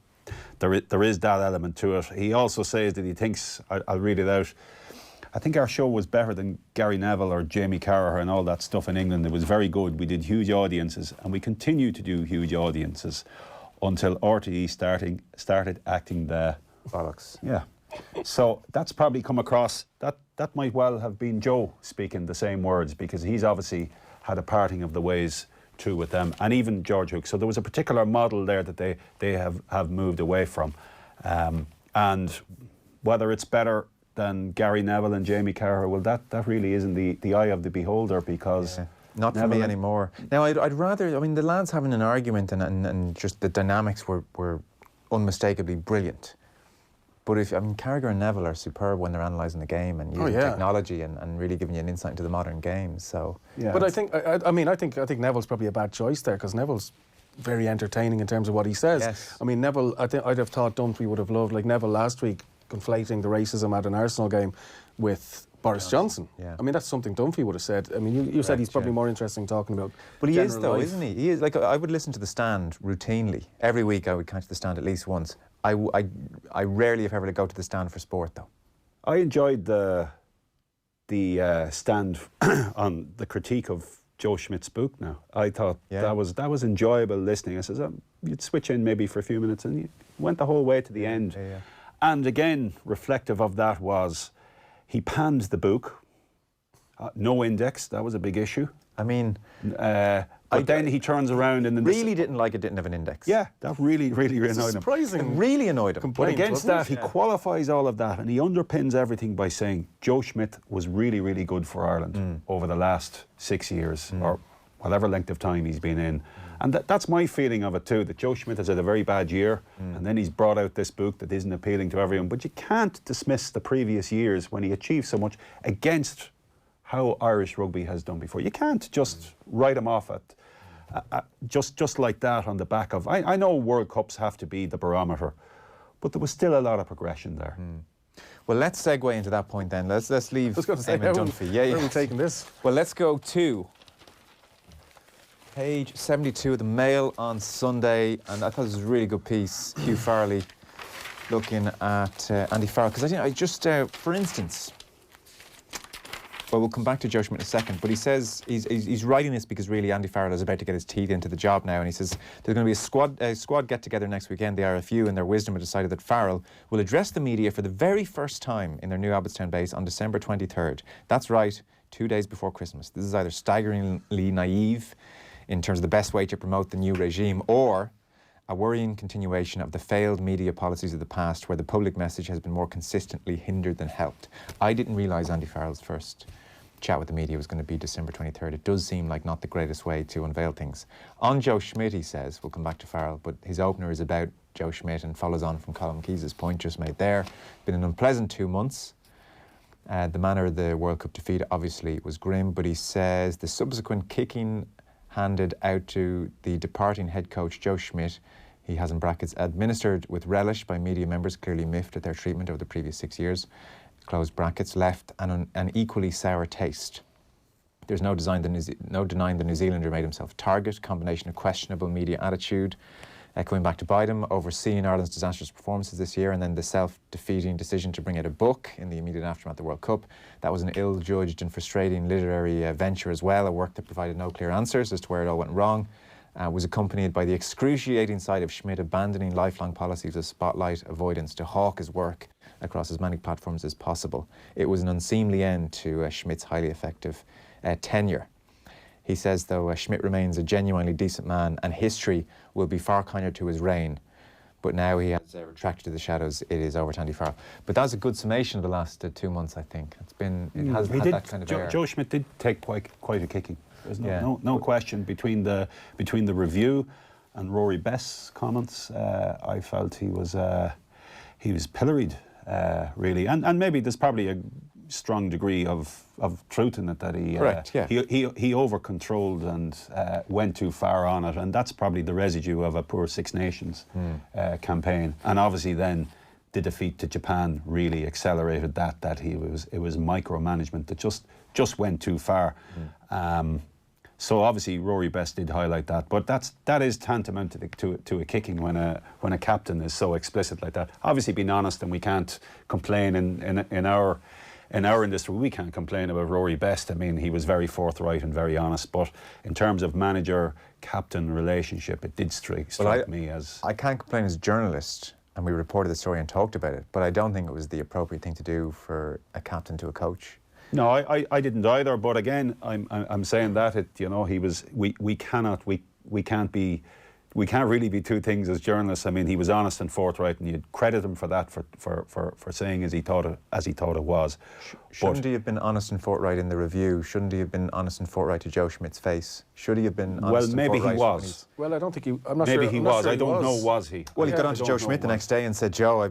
there is that element to it. He also says that he thinks, I'll read it out, I think our show was better than Gary Neville or Jamie Carragher and all that stuff in England. It was very good. We did huge audiences, and we continue to do huge audiences until RTE started acting the bollocks. Yeah. So that's probably come across, that might well have been Joe speaking the same words, because he's obviously had a parting of the ways too with them, and even George Hook. So there was a particular model there that they have moved away from, and whether it's better than Gary Neville and Jamie Carragher, well, that really isn't the eye of the beholder, because not for me anymore. Now I'd rather, I mean, the lads having an argument and just the dynamics were unmistakably brilliant. But Carragher and Neville are superb when they're analysing the game and using technology and really giving you an insight into the modern game. So, but I think Neville's probably a bad choice there, because Neville's very entertaining in terms of what he says. Yes. I mean, Neville, I'd have thought Dunphy would have loved, like Neville last week, conflating the racism at an Arsenal game with Boris Johnson. Yeah. I mean, that's something Dunphy would have said. I mean, you said he's probably more interesting talking about. But he is though, life. isn't he? He is. Like, I would listen to The Stand routinely. Every week I would catch The Stand at least once. I rarely, if ever, go to The Stand for sport though. I enjoyed the stand on the critique of Joe Schmidt's book now. I thought that was enjoyable listening. I says, you'd switch in maybe for a few minutes, and you went the whole way to the end. Yeah. And again, reflective of that was he panned the book. No index, that was a big issue. I mean, But then he turns around and then really didn't like it, didn't have an index. Yeah, that really annoyed him. Surprising. It really annoyed him. But against that, he qualifies all of that and he underpins everything by saying Joe Schmidt was really good for Ireland over the last 6 years or whatever length of time he's been in. And that's my feeling of it too, that Joe Schmidt has had a very bad year and then he's brought out this book that isn't appealing to everyone. But you can't dismiss the previous years when he achieved so much against how Irish rugby has done before. You can't just write him off at just like that on the back of... I know World Cups have to be the barometer, but there was still a lot of progression there. Well, let's segue into that point then. Let's leave Eamon Dunphy. Where are we taking this? Well, let's go to page 72 of the Mail on Sunday, and I thought this was a really good piece. Hugh Farrell looking at Andy Farrell, because I just, for instance, well, we'll come back to Joe Schmidt in a second, but he says he's writing this because really Andy Farrell is about to get his teeth into the job now, and he says there's going to be a squad get-together next weekend. The RFU, in their wisdom, have decided that Farrell will address the media for the very first time in their new Abbottstown base on December 23rd. That's right, 2 days before Christmas. This is either staggeringly naive in terms of the best way to promote the new regime, or a worrying continuation of the failed media policies of the past where the public message has been more consistently hindered than helped. I didn't realise Andy Farrell's first chat with the media was going to be December 23rd. It does seem like not the greatest way to unveil things. On Joe Schmidt, he says, we'll come back to Farrell, but his opener is about Joe Schmidt and follows on from Colm Keys' point just made there. Been an unpleasant 2 months. The manner of the World Cup defeat obviously was grim, but he says the subsequent kicking handed out to the departing head coach Joe Schmidt, he has in brackets, administered with relish by media members clearly miffed at their treatment over the previous 6 years, close brackets, left an equally sour taste. There's no denying the New Zealander made himself target, combination of questionable media attitude, coming back to bite him, overseeing Ireland's disastrous performances this year, and then the self-defeating decision to bring out a book in the immediate aftermath of the World Cup. That was an ill-judged and frustrating literary venture as well, a work that provided no clear answers as to where it all went wrong. Was accompanied by the excruciating sight of Schmidt abandoning lifelong policies of spotlight avoidance to hawk his work across as many platforms as possible. It was an unseemly end to Schmidt's highly effective tenure. He says, though, Schmidt remains a genuinely decent man and history will be far kinder to his reign. But now he has retracted to the shadows. It is over to Andy Farrell. But that's a good summation of the last 2 months, I think. It has had that kind of air. Joe Schmidt did take quite a kicking. There's no question between the review and Rory Best's comments. I felt he was pilloried, really, and maybe there's probably a strong degree of truth in it that he over controlled and went too far on it, and that's probably the residue of a poor Six Nations campaign. And obviously then the defeat to Japan really accelerated that it was micromanagement that just went too far. So obviously Rory Best did highlight that, but that is tantamount to a kicking when a captain is so explicit like that. Obviously, being honest, and we can't complain in our industry. We can't complain about Rory Best. I mean, he was very forthright and very honest. But in terms of manager-captain relationship, it did strike me as... I can't complain as a journalist, and we reported the story and talked about it, but I don't think it was the appropriate thing to do for a captain to a coach. No, I didn't either. But again, I'm saying that he was. We can't really be two things as journalists. I mean, he was honest and forthright, and you'd credit him for that, for saying as he thought it was. Shouldn't he have been honest and forthright in the review? Shouldn't he have been honest and forthright to Joe Schmidt's face? Should he have been honest and forthright? Well, maybe he was. Well, I don't think he... I'm not sure. Maybe he was. I don't know, was he? Well, he got on to Joe Schmidt the next day and said, Joe,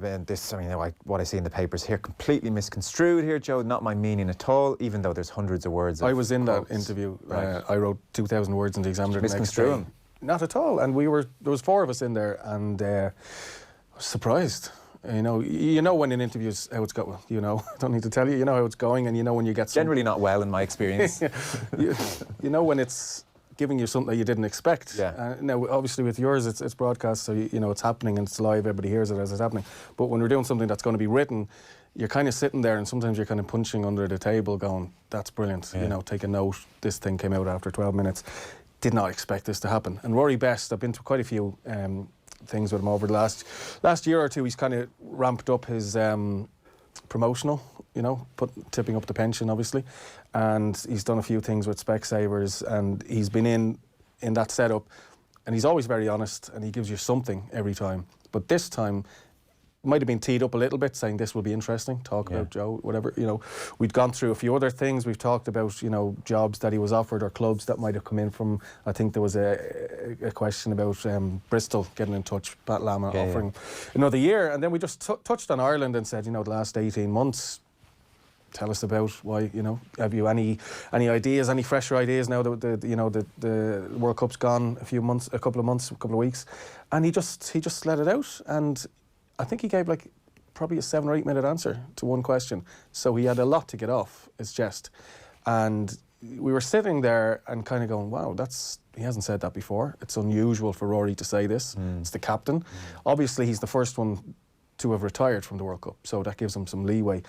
what I see in the papers here, completely misconstrued here, Joe, not my meaning at all, even though there's hundreds of words. I was in that interview. Right. I wroed 2,000 words in the Examiner the next day. Him? Not at all. And there was 4 of us in there, and I was surprised. You know when in interviews how it's going. I don't need to tell you. You know how it's going, and you know when you get generally not well in my experience. you know when it's giving you something that you didn't expect. Yeah. Now, obviously with yours, it's broadcast, so it's happening and it's live. Everybody hears it as it's happening. But when we're doing something that's going to be written, you're kind of sitting there, and sometimes you're kind of punching under the table, going, "That's brilliant." Yeah. Take a note. This thing came out after 12 minutes. Did not expect this to happen. And Rory Best, I've been to quite a few things with him over the last year or two. He's kind of ramped up his promotional, tipping up the pension, obviously. And he's done a few things with Specsavers, and he's been in in that setup, and he's always very honest, and he gives you something every time. But this time, might have been teed up a little bit, saying this will be interesting, talk about Joe, whatever. You know, we'd gone through a few other things. We've talked about, you know, jobs that he was offered or clubs that might have come in from. I think there was a question about Bristol getting in touch, Pat Lama offering another year, and then we just touched on Ireland and said, you know, the last 18 months. Tell us about why, you know, have you any ideas, any fresher ideas now that the World Cup's gone a couple of weeks, and he just let it out, and I think he gave like probably a 7 or 8 minute answer to one question, so he had a lot to get off his chest, and we were sitting there and kind of going, wow, he hasn't said that before. It's unusual for Rory to say this. It's the captain. Obviously, he's the first one to have retired from the World Cup, so that gives him some leeway.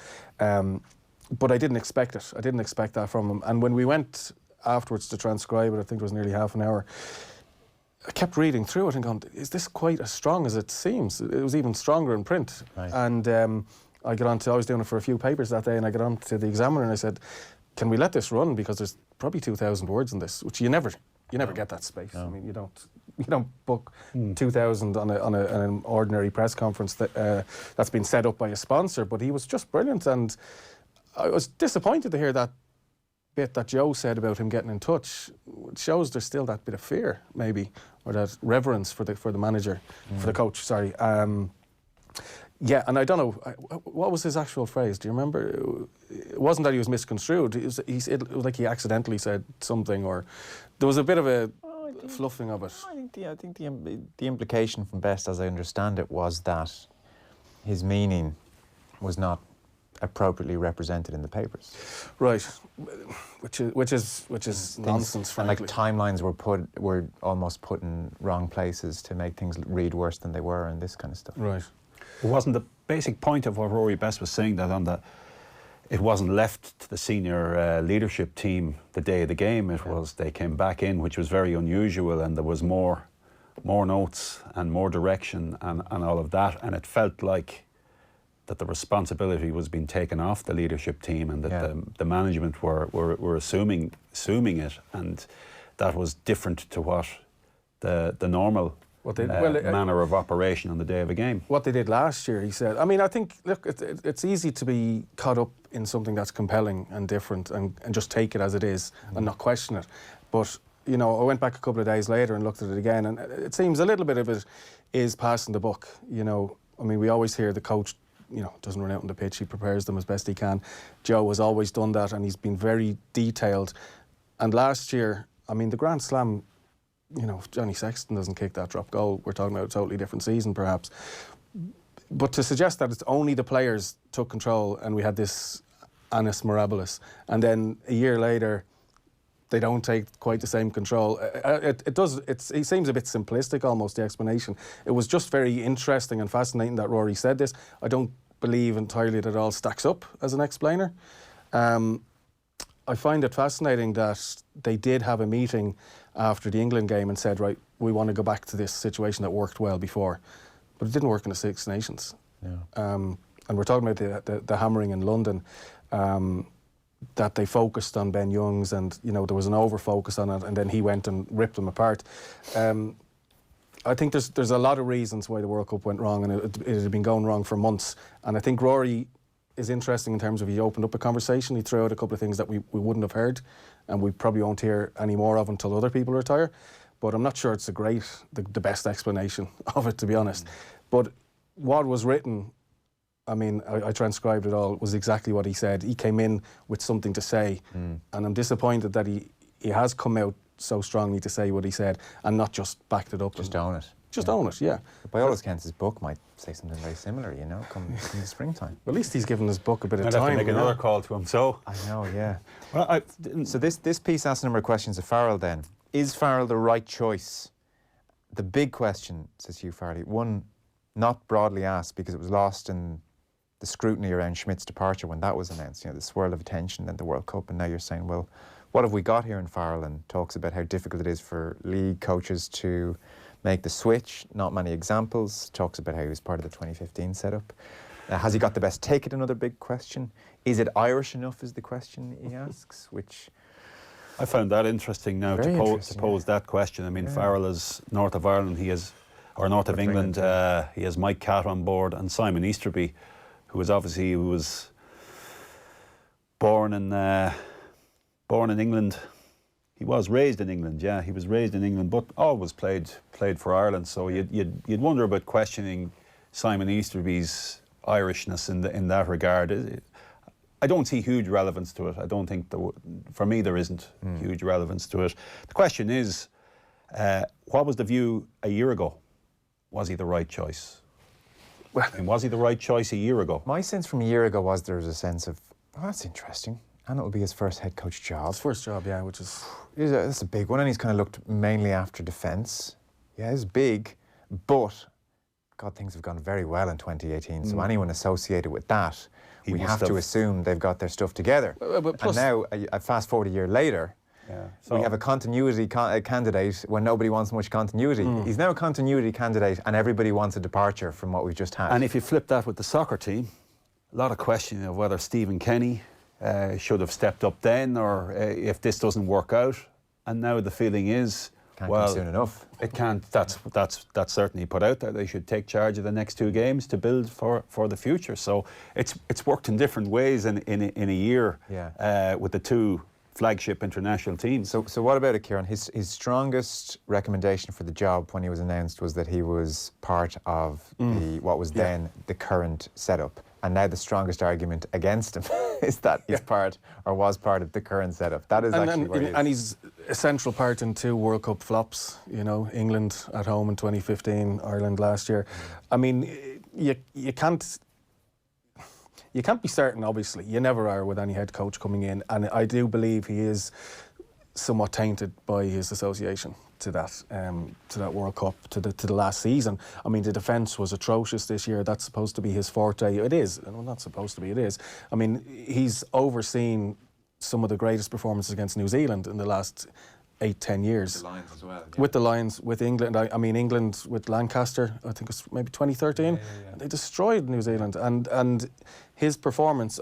But I didn't expect it. I didn't expect that from him. And when we went afterwards to transcribe it, I think it was nearly half an hour, I kept reading through it and going, is this quite as strong as it seems? It was even stronger in print. Right. And I was doing it for a few papers that day, and I got on to the Examiner and I said, can we let this run? Because there's probably 2,000 words in this, which you never get that space. No. I mean, you don't book 2,000 on an ordinary press conference that's been set up by a sponsor. But he was just brilliant, and I was disappointed to hear that bit that Joe said about him getting in touch. It shows there's still that bit of fear, maybe, or that reverence for the manager, for the coach. Sorry. Yeah, and I don't know, what was his actual phrase? Do you remember? It wasn't that he was misconstrued. It was like he accidentally said something, or there was a bit of a fluffing of it. I think the implication from best, as I understand it, was that his meaning was not appropriately represented in the papers. Right, which is nonsense, frankly. And like timelines were almost put in wrong places to make things read worse than they were, and this kind of stuff. Right. It wasn't the basic point of what Rory Best was saying, that it wasn't left to the senior leadership team the day of the game. It was they came back in, which was very unusual, and there was more notes and more direction and all of that, and it felt like that the responsibility was being taken off the leadership team, and that the management were assuming it, and that was different to what the normal manner of operation on the day of a game. What they did last year, he said. I mean, I think, look, it's easy to be caught up in something that's compelling and different and just take it as it is and not question it. But, you know, I went back a couple of days later and looked at it again, and it seems a little bit of it is passing the buck. You know, I mean, we always hear the coach, you know, doesn't run out on the pitch, he prepares them as best he can. Joe has always done that, and he's been very detailed. And last year, I mean, the Grand Slam, you know, if Johnny Sexton doesn't kick that drop goal, we're talking about a totally different season, perhaps. But to suggest that it's only the players took control and we had this annus mirabilis, and then a year later, they don't take quite the same control. It seems a bit simplistic, almost, the explanation. It was just very interesting and fascinating that Rory said this. I don't believe entirely that it all stacks up as an explainer. I find it fascinating that they did have a meeting after the England game and said, right, we want to go back to this situation that worked well before. But it didn't work in the Six Nations. Yeah. And we're talking about the hammering in London, that they focused on Ben Youngs, and, you know, there was an over-focus on it, and then he went and ripped them apart. I think there's a lot of reasons why the World Cup went wrong, and it had been going wrong for months. And I think Rory is interesting in terms of he opened up a conversation. He threw out a couple of things that we wouldn't have heard, and we probably won't hear any more of until other people retire. But I'm not sure it's the best explanation of it, to be honest. But what was written, I mean, I transcribed it all, was exactly what he said. He came in with something to say, and I'm disappointed that he has come out so strongly to say what he said and not just backed it up. Just own it. Just own it, yeah. By all accounts, his book might say something very similar, you know, come the springtime. Well, at least he's given his book a bit of time. I'd have to make another call to him, so. I know, yeah. Well, so this piece asks a number of questions of Farrell then. Is Farrell the right choice? The big question, says Hugh Farley, one not broadly asked because it was lost in the scrutiny around Schmidt's departure when that was announced, you know, the swirl of attention and the World Cup, and now you're saying, well, what have we got here in Farrell? And talks about how difficult it is for league coaches to make the switch, not many examples, talks about how he was part of the 2015 setup. Has he got the best ticket? Another big question. Is it Irish enough is the question he asks, which I found that interesting now Very to interesting, pose that question. I mean, Farrell is north of Ireland. North of England. He has Mike Catt on board, and Simon Easterby, who was born in England. He was raised in England. Yeah, he was raised in England, but always played for Ireland. So you'd wonder about questioning Simon Easterby's Irishness in that regard. I don't see huge relevance to it. I don't think for me there isn't huge relevance to it. The question is, what was the view a year ago? Was he the right choice? Well, I mean, was he the right choice a year ago? My sense from a year ago was there was a sense of, oh, that's interesting. And it'll be his first head coach job. His first job, yeah, which is... It's a big one, and he's kind of looked mainly after defence. Yeah, it's big, but God, things have gone very well in 2018, so anyone associated with that, we have to assume they've got their stuff together. And now, I fast forward a year later, we have a continuity candidate when nobody wants much continuity. He's now a continuity candidate, and everybody wants a departure from what we've just had. And if you flip that with the soccer team, a lot of questioning of whether Stephen Kenny should have stepped up then, or if this doesn't work out. And now the feeling is, can't come soon enough. It can't. That's certainly put out there. They should take charge of the next 2 games to build for the future. So it's worked in different ways in a year with the 2 flagship international teams. So what about it, Ciaran? His strongest recommendation for the job when he was announced was that he was part of what was then the current setup. And now the strongest argument against him is that he's part or was part of the current setup. That is actually what it is. And he's a central part in 2 World Cup flops, you know, England at home in 2015, Ireland last year. I mean, you can't be certain, obviously. You never are with any head coach coming in. And I do believe he is somewhat tainted by his association to that World Cup, to the last season. I mean, the defence was atrocious this year. That's supposed to be his forte. It is. Well, not supposed to be, it is. I mean, he's overseen some of the greatest performances against New Zealand in the last 8-10 years. With the Lions as well. Yeah. With the Lions, with England. I mean, England with Lancaster, I think it's maybe 2013. They destroyed New Zealand. And his defence's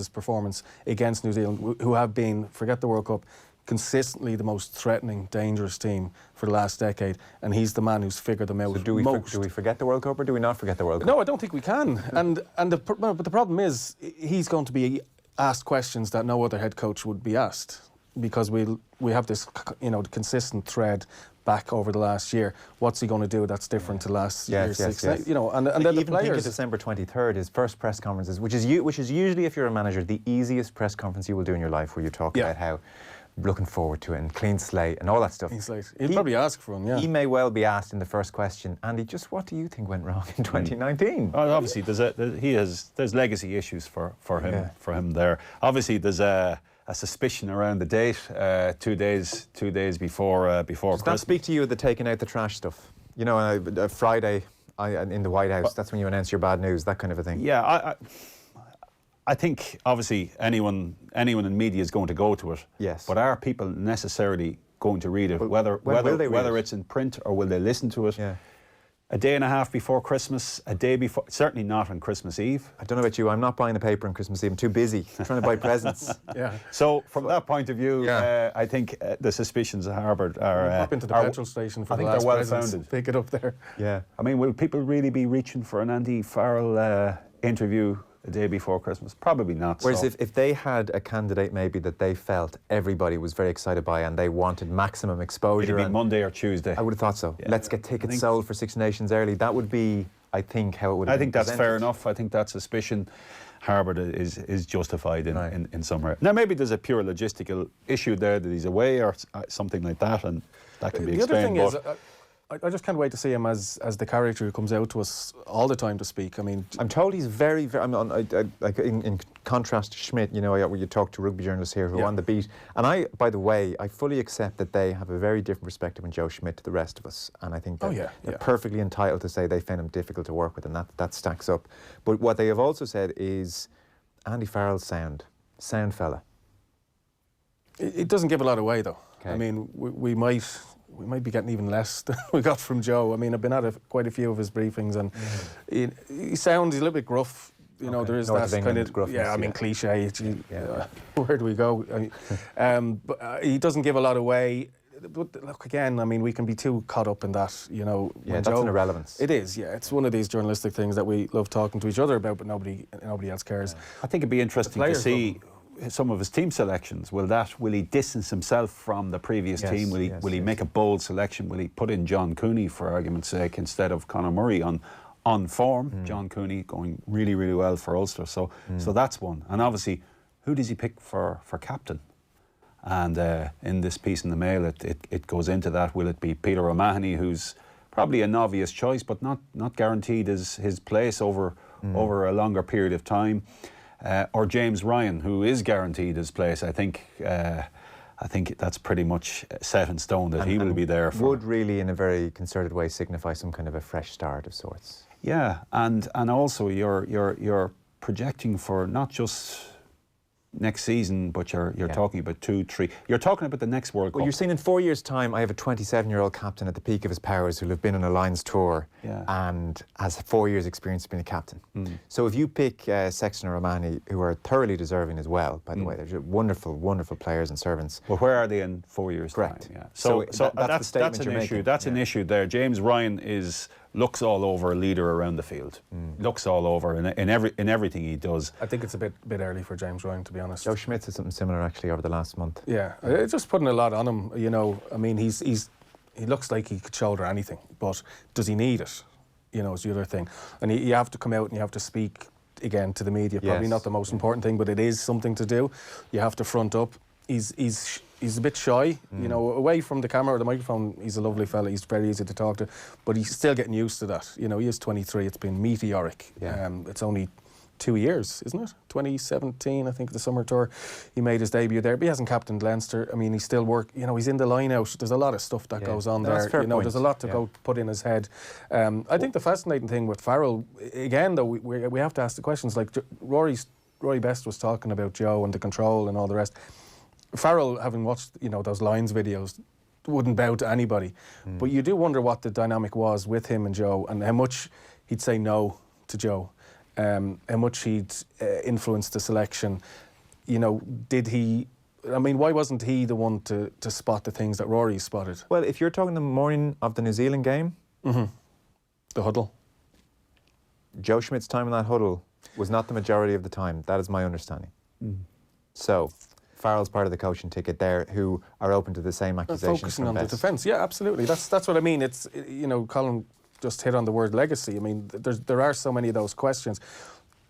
performance against New Zealand, who have been, forget the World Cup, consistently the most threatening, dangerous team for the last decade, and he's the man who's figured them out. So do we forget the World Cup, or do we not forget the World Cup? No, I don't think we can. But the problem is, he's going to be asked questions that no other head coach would be asked, because we have this, consistent thread back over the last year. What's he going to do that's different to last year's six? Yes. And then the even players. Think of December 23rd, his first press conferences, which is usually, if you're a manager, the easiest press conference you will do in your life, where you talk about how looking forward to it and clean slate and all that stuff. Clean slate. He'll probably ask for him, He may well be asked in the first question, Andy, just what do you think went wrong in 2019? Well, obviously, there's legacy issues for him there. Obviously, there's a suspicion around the date, 2 days before Does Christmas. that speak to you of the taking out the trash stuff? You know, Friday in the White House, that's when you announce your bad news, that kind of a thing. Yeah, I think obviously anyone in media is going to go to it. Yes. But are people necessarily going to read it? Whether it's in print or will they listen to it? Yeah. A day and a half before Christmas, a day before, certainly not on Christmas Eve. I don't know about you, I'm not buying a paper on Christmas Eve. I'm too busy trying to buy presents. So from that point of view, I think the suspicions harboured are... Pop into the petrol station for the last well presents. founded. Pick it up there. Yeah. I mean, will people really be reaching for an Andy Farrell interview the day before Christmas? Probably not. Whereas if they had a candidate maybe that they felt everybody was very excited by and they wanted maximum exposure... It'd be Monday or Tuesday. I would have thought so. Yeah. Let's get tickets sold for Six Nations early. That would be, I think, how it would have been that's presented. fair enough. I think that suspicion harboured is justified in some way. Now, maybe there's a pure logistical issue there that he's away or something like that, and that can be explained. The other thing is... I just can't wait to see him as the character who comes out to us all the time to speak. I mean, I'm told he's very, very. Like in contrast to Schmidt, you know, where you talk to rugby journalists here who are on the beat, and by the way, I fully accept that they have a very different perspective on Joe Schmidt to the rest of us, and I think they're perfectly entitled to say they found him difficult to work with, and that stacks up. But what they have also said is Andy Farrell's sound fella. It doesn't give a lot away, though. Okay. I mean, we might be getting even less than we got from Joe. I mean, I've been at quite a few of his briefings, and he sounds a little bit gruff. You know, there is North that of kind England of gruffness, I mean, yeah. cliche. Where do we go? But he doesn't give a lot away. But look, again, I mean, we can be too caught up in that, you know. Yeah, that's an irrelevance. It is, yeah. It's one of these journalistic things that we love talking to each other about, but nobody else cares. I think it'd be interesting to see some of his team selections. Will he distance himself from the previous team? Will he make a bold selection? Will he put in John Cooney, for argument's sake, instead of Conor Murray on form? John Cooney going really, really well for Ulster. So that's one. And obviously, who does he pick for captain? And in this piece in the Mail, it goes into that. Will it be Peter O'Mahony, who's probably an obvious choice, but not guaranteed his place over a longer period of time, or James Ryan, who is guaranteed his place? I think that's pretty much set in stone that he will be there. Would really, in a very concerted way, signify some kind of a fresh start of sorts. Yeah, and also you're projecting for not just next season, but you're talking about 2, 3. You're talking about the next World Cup. Well, you're saying in 4 years' time, I have a 27-year-old captain at the peak of his powers who'll have been on a Lions tour and has 4 years' experience being a captain. So if you pick Sexton or Romani, who are thoroughly deserving as well, by the way, they're wonderful, wonderful players and servants. Well, where are they in 4 years' Correct. time? Yeah. So that's the statement an you're issue. making. That's an issue there. James Ryan looks all over a leader around the field. Looks all over in everything he does. I think it's a bit early for James Ryan, to be honest. Joe Schmidt said something similar actually over the last month. Yeah, it's just putting a lot on him. You know, I mean, he looks like he could shoulder anything, but does he need it? You know, is the other thing. And you have to come out and you have to speak again to the media. Probably not the most important thing, but it is something to do. You have to front up. He's a bit shy, you know, away from the camera or the microphone. He's a lovely fella. He's very easy to talk to, but he's still getting used to that. You know, he is 23. It's been meteoric. It's only 2 years, isn't it? 2017, I think, the summer tour. He made his debut there, but he hasn't captained Leinster. I mean, he's still you know, he's in the line-out. There's a lot of stuff that goes on there. You know, there's a lot to go put in his head. I think the fascinating thing with Farrell, again, though, we have to ask the questions. Like Rory Best was talking about Joe and the control and all the rest. Farrell, having watched, you know, those Lions videos, wouldn't bow to anybody. But you do wonder what the dynamic was with him and Joe, and how much he'd say no to Joe, how much he'd influence the selection. You know, did he... I mean, why wasn't he the one to spot the things that Rory spotted? Well, if you're talking the morning of the New Zealand game... The huddle. Joe Schmidt's time in that huddle was not the majority of the time. That is my understanding. So... Farrell's part of the coaching ticket there, who are open to the same accusations. Focusing on the defence, yeah, absolutely. That's what I mean. It's, you know, Colm just hit on the word legacy. I mean, there are so many of those questions.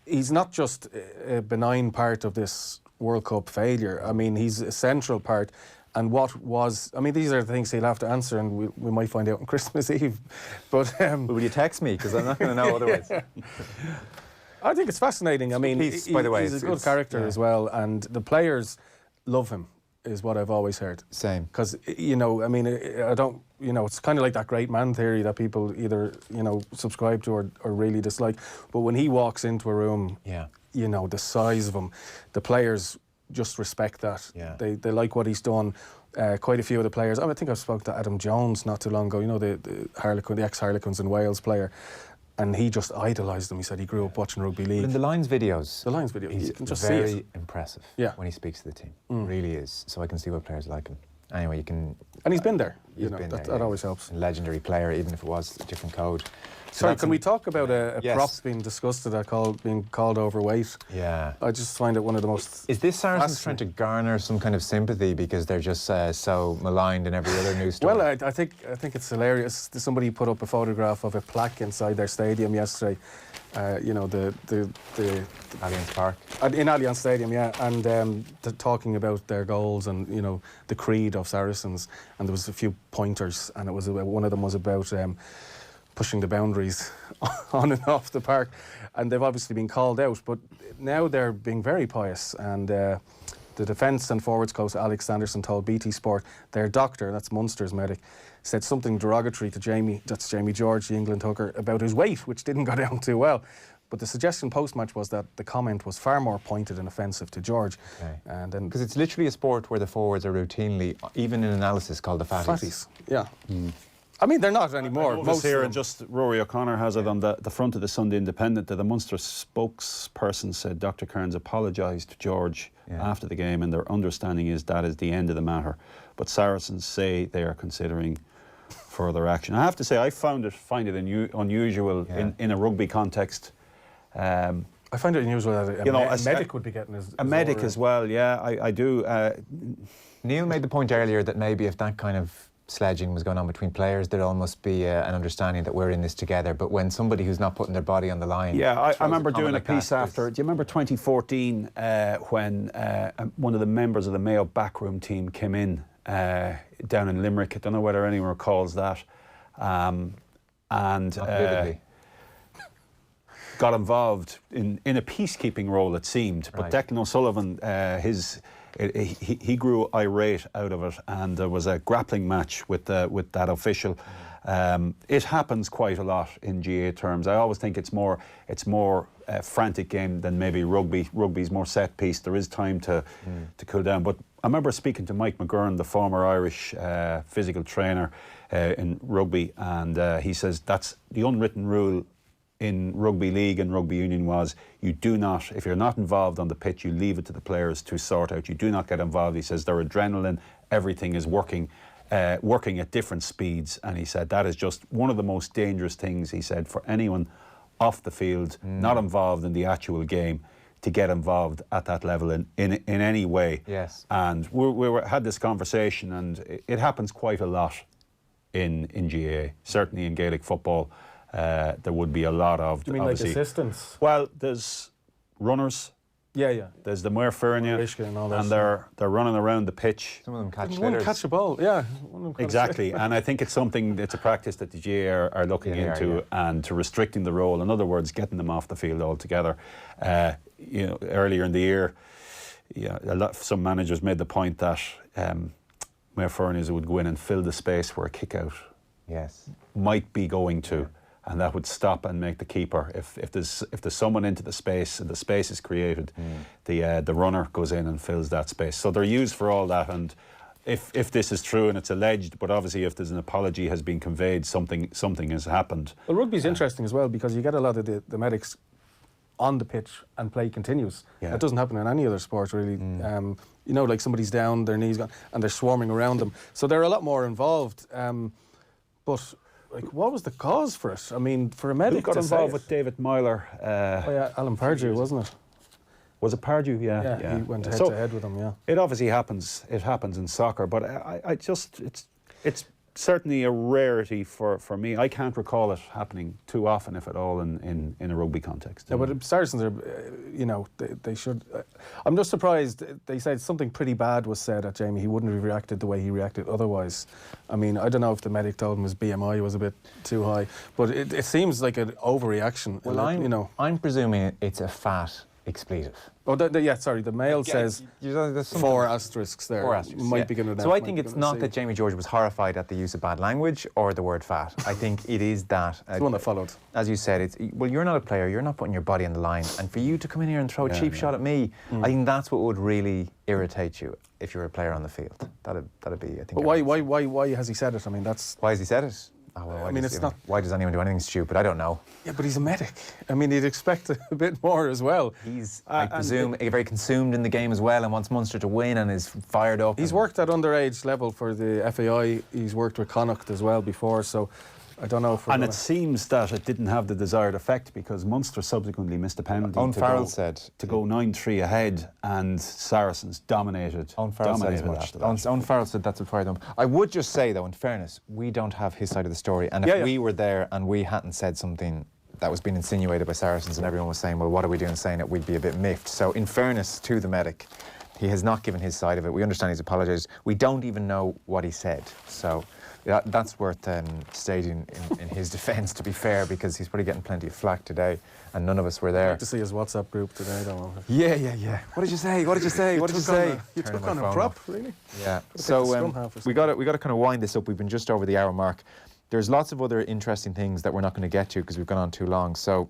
He's not just a benign part of this World Cup failure. I mean, he's a central part. And what was... I mean, these are the things he'll have to answer, and we might find out on Christmas Eve. But will you text me? Because I'm not going to know otherwise. I think it's fascinating. I mean, by the way, he's a good character as well, and the players love him, is what I've always heard. Same. Because, you know, I mean, I don't, you know, it's kind of like that great man theory that people either, you know, subscribe to or really dislike. But when he walks into a room, you know, the size of him, the players just respect that. Yeah. They like what he's done. Quite a few of the players, I think I spoke to Adam Jones not too long ago, you know, the ex-Harlequins in Wales player. And he just idolised him. He said he grew up watching rugby league. But in the Lions videos, you can just see very it. impressive when he speaks to the team. Really is. So I can see why players like him. Anyway, you can... And he's been there. He's been there, that always helps. A legendary player, even if it was a different code. Sorry, can we talk about a prop being discussed being called overweight? Yeah. I just find it one of the most... Is this Saracens trying to garner some kind of sympathy because they're just so maligned in every other news story? Well, I think it's hilarious. Somebody put up a photograph of a plaque inside their stadium yesterday. You know, the Allianz Park. In Allianz Stadium, yeah, and talking about their goals and, you know, the creed of Saracens. And there was a few pointers, and it was one of them was about pushing the boundaries on and off the park, and they've obviously been called out, but now they're being very pious, and the defence and forwards coach Alex Sanderson told BT Sport their doctor, that's Munster's medic, said something derogatory to Jamie George, the England hooker, about his weight, which didn't go down too well. But the suggestion post-match was that the comment was far more pointed and offensive to George. And then because it's literally a sport where the forwards are routinely, even in analysis, called the fatties. Yeah. I mean, they're not anymore. Most here, and just Rory O'Connor has it on the front of the Sunday Independent that the Munster spokesperson said Dr. Kearns apologised to George after the game, and their understanding is that is the end of the matter. But Saracens say they are considering further action. I have to say, I find it unusual in a rugby context. I find it unusual that a medic would be getting his medic order. as well. Yeah, I do. Neil made the point earlier that maybe if that kind of sledging was going on between players, there'd almost be an understanding that we're in this together. But when somebody who's not putting their body on the line, I remember doing a piece after. Do you remember 2014 when one of the members of the Mayo backroom team came in down in Limerick? I don't know whether anyone recalls that. And got involved in a peacekeeping role, it seemed. But Declan O'Sullivan, he grew irate out of it, and there was a grappling match with that official. It happens quite a lot in GA terms. I always think it's more frantic game than maybe rugby. Rugby's more set piece. There is time to cool down. But I remember speaking to Mike McGurn, the former Irish physical trainer in rugby, and he says that's the unwritten rule in rugby league and rugby union was you do not, if you're not involved on the pitch, you leave it to the players to sort out. You do not get involved. He says their adrenaline, everything is working at different speeds, and he said that is just one of the most dangerous things, he said, for anyone off the field, not involved in the actual game, to get involved at that level in any way. Yes. And we had this conversation, and it happens quite a lot in GAA, certainly in Gaelic football. There would be a lot of. Do you mean like assistants? Well, there's runners. Yeah. There's the Muir Fernia, and they're running around the pitch. Some of them catch one catch a ball. Yeah, exactly. And I think it's a practice that the GAA are looking into, and to restricting the role. In other words, getting them off the field altogether. Earlier in the year, some managers made the point that Muir Fernias would go in and fill the space where a kick out might be going to. And that would stop and make the keeper. If there's someone into the space and the space is created, the runner goes in and fills that space. So they're used for all that. And if this is true, and it's alleged, but obviously if there's an apology has been conveyed, something has happened. Well, rugby's interesting as well, because you get a lot of the medics on the pitch and play continues. That doesn't happen in any other sport really. Like somebody's down, their knees gone, and they're swarming around them. So they're a lot more involved. But what was the cause for it? I mean, for a medic Who got involved with David Myler? Alan Pardew, wasn't it? Was it Pardew? Yeah. He went head to head with him. It obviously happens. It happens in soccer, but it's certainly a rarity for me. I can't recall it happening too often, if at all, in a rugby context. Yeah, but Saracens are, they should. I'm just surprised. They said something pretty bad was said at Jamie. He wouldn't have reacted the way he reacted otherwise. I mean, I don't know if the medic told him his BMI was a bit too high, but it seems like an overreaction. Well, I'm presuming it's a fat expletive. Oh, sorry, the mail says 4 asterisks there. 4 asterisks, might begin with that. So I think it's not that Jamie George was horrified at the use of bad language or the word fat. I think it is that. It's the one that followed. As you said, you're not a player, you're not putting your body on the line, and for you to come in here and throw a cheap shot at me, I think that's what would really irritate you if you're a player on the field. That'd be, I think. But why has he said it? I mean, that's. Why has he said it? Oh, well, why does anyone do anything stupid? I don't know. Yeah, but he's a medic. I mean, you'd expect a bit more as well. He's, I presume, very consumed in the game as well, and wants Munster to win and is fired up. He's worked at underage level for the FAI. He's worked with Connacht as well before, so I don't know if and it seems that it didn't have the desired effect, because Munster subsequently missed a penalty Farrell said to go 9-3 ahead, and Saracens dominated. Farrell said that's what fired them. I would just say, though, in fairness, we don't have his side of the story, and if we were there and we hadn't said something that was being insinuated by Saracens and everyone was saying, well, what are we doing saying it, we'd be a bit miffed. So in fairness to the medic, he has not given his side of it. We understand he's apologised. We don't even know what he said. So that's worth stating in his defence, to be fair, because he's probably getting plenty of flack today, and none of us were there. I'd like to see his WhatsApp group today, don't I? Yeah. What did you say? You took on a prop, really? Yeah. So we got to kind of wind this up. We've been just over the hour mark. There's lots of other interesting things that we're not going to get to because we've gone on too long. So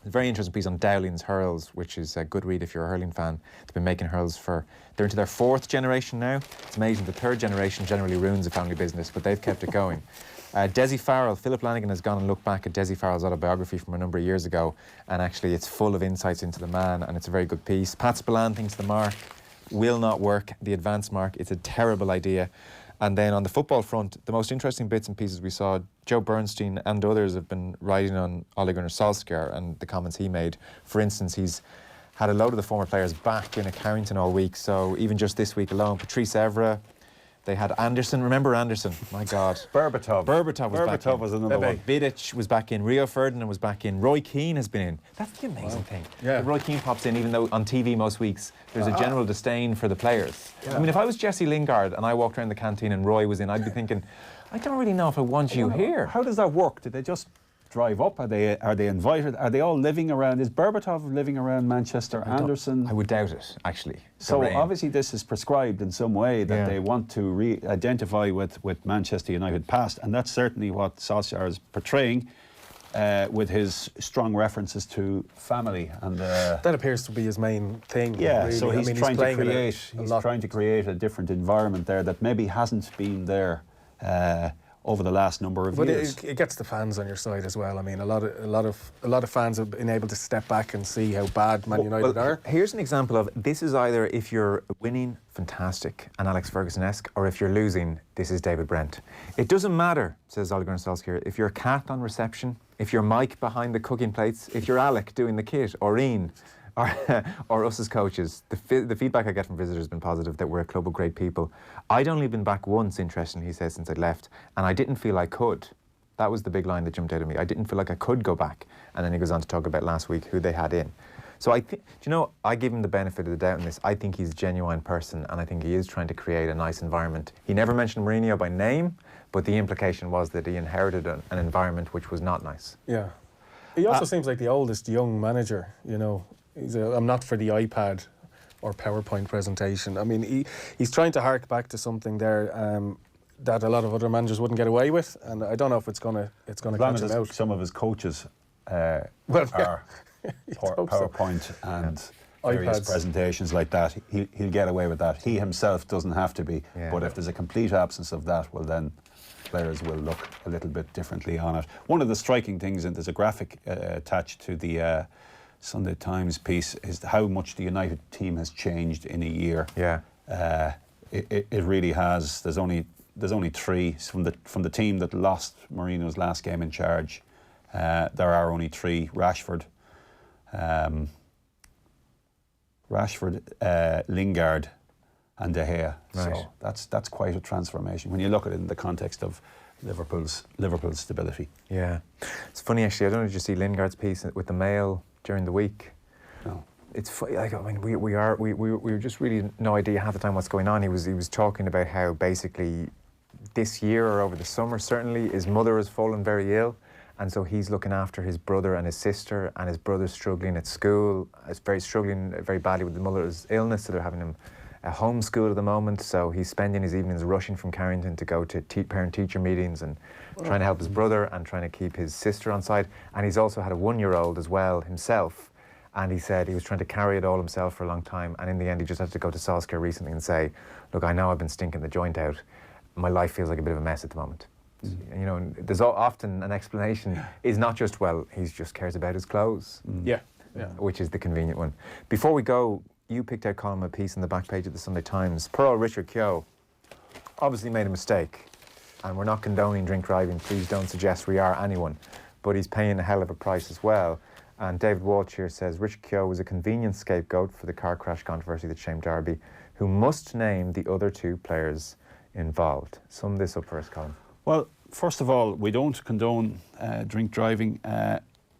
a very interesting piece on Dowling's hurls, which is a good read if you're a hurling fan. They've been making hurls they're into their 4th generation now. It's amazing. The 3rd generation generally ruins a family business, but they've kept it going. Desi Farrell, Philip Lanigan has gone and looked back at Desi Farrell's autobiography from a number of years ago, and actually it's full of insights into the man, and it's a very good piece. Pat Spillane thinks the mark will not work, the advanced mark. It's a terrible idea. And then on the football front, the most interesting bits and pieces we saw, Joe Bernstein and others have been writing on Ole Gunnar Solskjaer and the comments he made. For instance, he's had a load of the former players back in at Carrington all week, so even just this week alone, Patrice Evra, they had Anderson. Remember Anderson? My God. Berbatov. Berbatov was back in. was another one. Vidic was back in. Rio Ferdinand was back in. Roy Keane has been in. That's the amazing thing. Yeah. That Roy Keane pops in, even though on TV most weeks there's a general disdain for the players. Yeah. I mean, if I was Jesse Lingard and I walked around the canteen and Roy was in, I'd be thinking, I don't really know if I want you here. How does that work? Did they just drive up? Are they invited? Are they all living around? Is Berbatov living around Manchester? Anderson? I would doubt it, actually. So obviously this is prescribed in some way that Yeah. they want to identify with Manchester United past, and that's certainly what Solskjaer is portraying with his strong references to family and. That appears to be his main thing. Yeah, really. so he's trying to create a different environment there that maybe hasn't been there over the last number of years. But it gets the fans on your side as well. I mean, a lot of fans have been able to step back and see how bad Man United are. Here's an example of this is either if you're winning, fantastic, and Alex Ferguson-esque, or if you're losing, this is David Brent. It doesn't matter, says Ole Gunnar Solskjaer, if you're Kat on reception, if you're Mike behind the cooking plates, if you're Alec doing the kit, or Ian, or us as coaches. The feedback I get from visitors has been positive, that we're a club of great people. I'd only been back once, interestingly, he says, since I'd left, and I didn't feel I could. That was the big line that jumped out at me. I didn't feel like I could go back. And then he goes on to talk about last week who they had in. So I think, do you know, I give him the benefit of the doubt in this. I think he's a genuine person, and I think he is trying to create a nice environment. He never mentioned Mourinho by name, but the implication was that he inherited an environment which was not nice. Yeah. He also seems like the oldest young manager, you know. I'm not for the iPad or PowerPoint presentation. I mean, he's trying to hark back to something there that a lot of other managers wouldn't get away with, and I don't know if it's gonna catch him out. Some of his coaches are PowerPoint and various iPads. presentations like that. He'll get away with that. He himself doesn't have to be. Yeah. But if there's a complete absence of that, well then players will look a little bit differently on it. One of the striking things, and there's a graphic attached to the Sunday Times piece, is how much the United team has changed in a year. Yeah. It really has. There's only three from the team that lost Mourinho's last game in charge. There are only three: Rashford, Lingard, and De Gea. Right. So that's quite a transformation when you look at it in the context of Liverpool's stability. Yeah. It's funny, actually. I don't know, did you see Lingard's piece with the Mail during the week? No. It's funny. Like, I mean, we were just really no idea half the time what's going on. He was talking about how basically this year or over the summer, certainly, his mother has fallen very ill, and so he's looking after his brother and his sister, and his brother's struggling at school. Is struggling very badly with the mother's illness, so they're having him homeschooled at the moment. So he's spending his evenings rushing from Carrington to go to parent-teacher meetings and trying to help his brother and trying to keep his sister on side. And he's also had a 1-year-old as well himself. And he said he was trying to carry it all himself for a long time. And in the end, he just had to go to Solskjaer recently and say, look, I know I've been stinking the joint out. My life feels like a bit of a mess at the moment. You know, there's often an explanation is not just, well, he just cares about his clothes. Yeah. Which is the convenient one. Before we go, you picked out, Colm, a piece on the back page of the Sunday Times. Poor old Richard Keogh obviously made a mistake, and we're not condoning drink driving. Please don't suggest we are anyone. But he's paying a hell of a price as well. And David Walsh here says, Richard Keogh was a convenient scapegoat for the car crash controversy that shamed Derby, who must name the other two players involved. Sum this up for us, Colm. Well, first of all, we don't condone drink driving.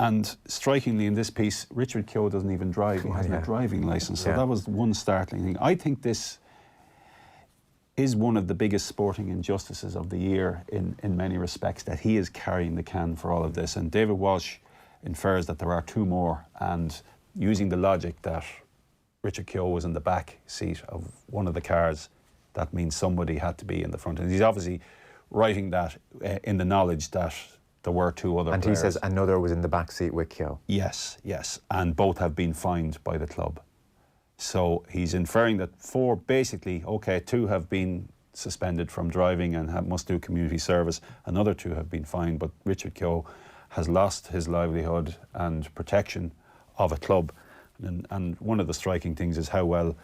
And strikingly in this piece, Richard Keogh doesn't even drive. He has no driving licence. So that was one startling thing. I think this is one of the biggest sporting injustices of the year in many respects, that he is carrying the can for all of this. And David Walsh infers that there are two more. And using the logic that Richard Keogh was in the back seat of one of the cars, that means somebody had to be in the front. And he's obviously writing that in the knowledge that there were two other players. And he says another was in the back seat with Keogh. Yes. And both have been fined by the club. So he's inferring that four, basically, okay, two have been suspended from driving and must do community service. Another 2 have been fined, but Richard Keogh has lost his livelihood and protection of a club. And one of the striking things is how well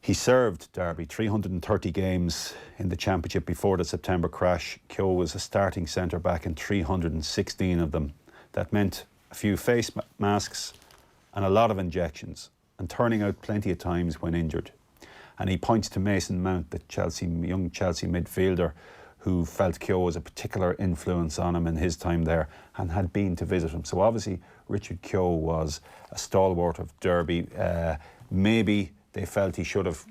he served Derby. 330 games in the championship before the September crash. Keogh was a starting centre-back in 316 of them. That meant a few face masks and a lot of injections, and turning out plenty of times when injured. And he points to Mason Mount, the young Chelsea midfielder, who felt Keogh was a particular influence on him in his time there and had been to visit him. So obviously Richard Keogh was a stalwart of Derby. Maybe they felt he should have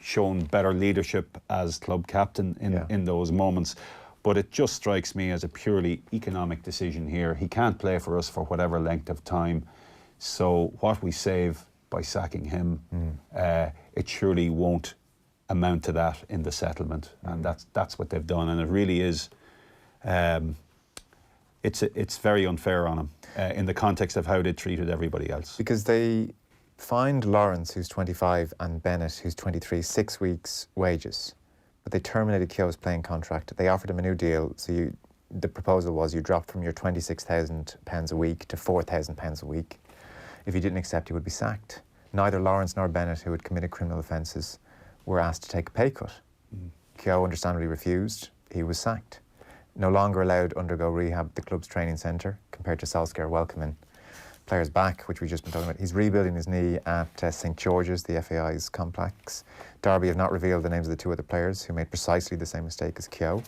shown better leadership as club captain in those moments. But it just strikes me as a purely economic decision here. He can't play for us for whatever length of time. So what we save by sacking him, it surely won't amount to that in the settlement, and that's what they've done. And it really is, it's very unfair on him in the context of how they treated everybody else. Because they fined Lawrence, who's 25, and Bennett, who's 23, 6 weeks' wages, but they terminated Keogh's playing contract. They offered him a new deal, so the proposal was you dropped from your £26,000 a week to £4,000 a week. If you didn't accept, you would be sacked. Neither Lawrence nor Bennett, who had committed criminal offences, were asked to take a pay cut. Keogh understandably refused. He was sacked. No longer allowed to undergo rehab at the club's training centre, compared to Solskjaer welcoming players back, which we've just been talking about. He's rebuilding his knee at St George's, the FAI's complex. Derby have not revealed the names of the 2 other players who made precisely the same mistake as Keogh.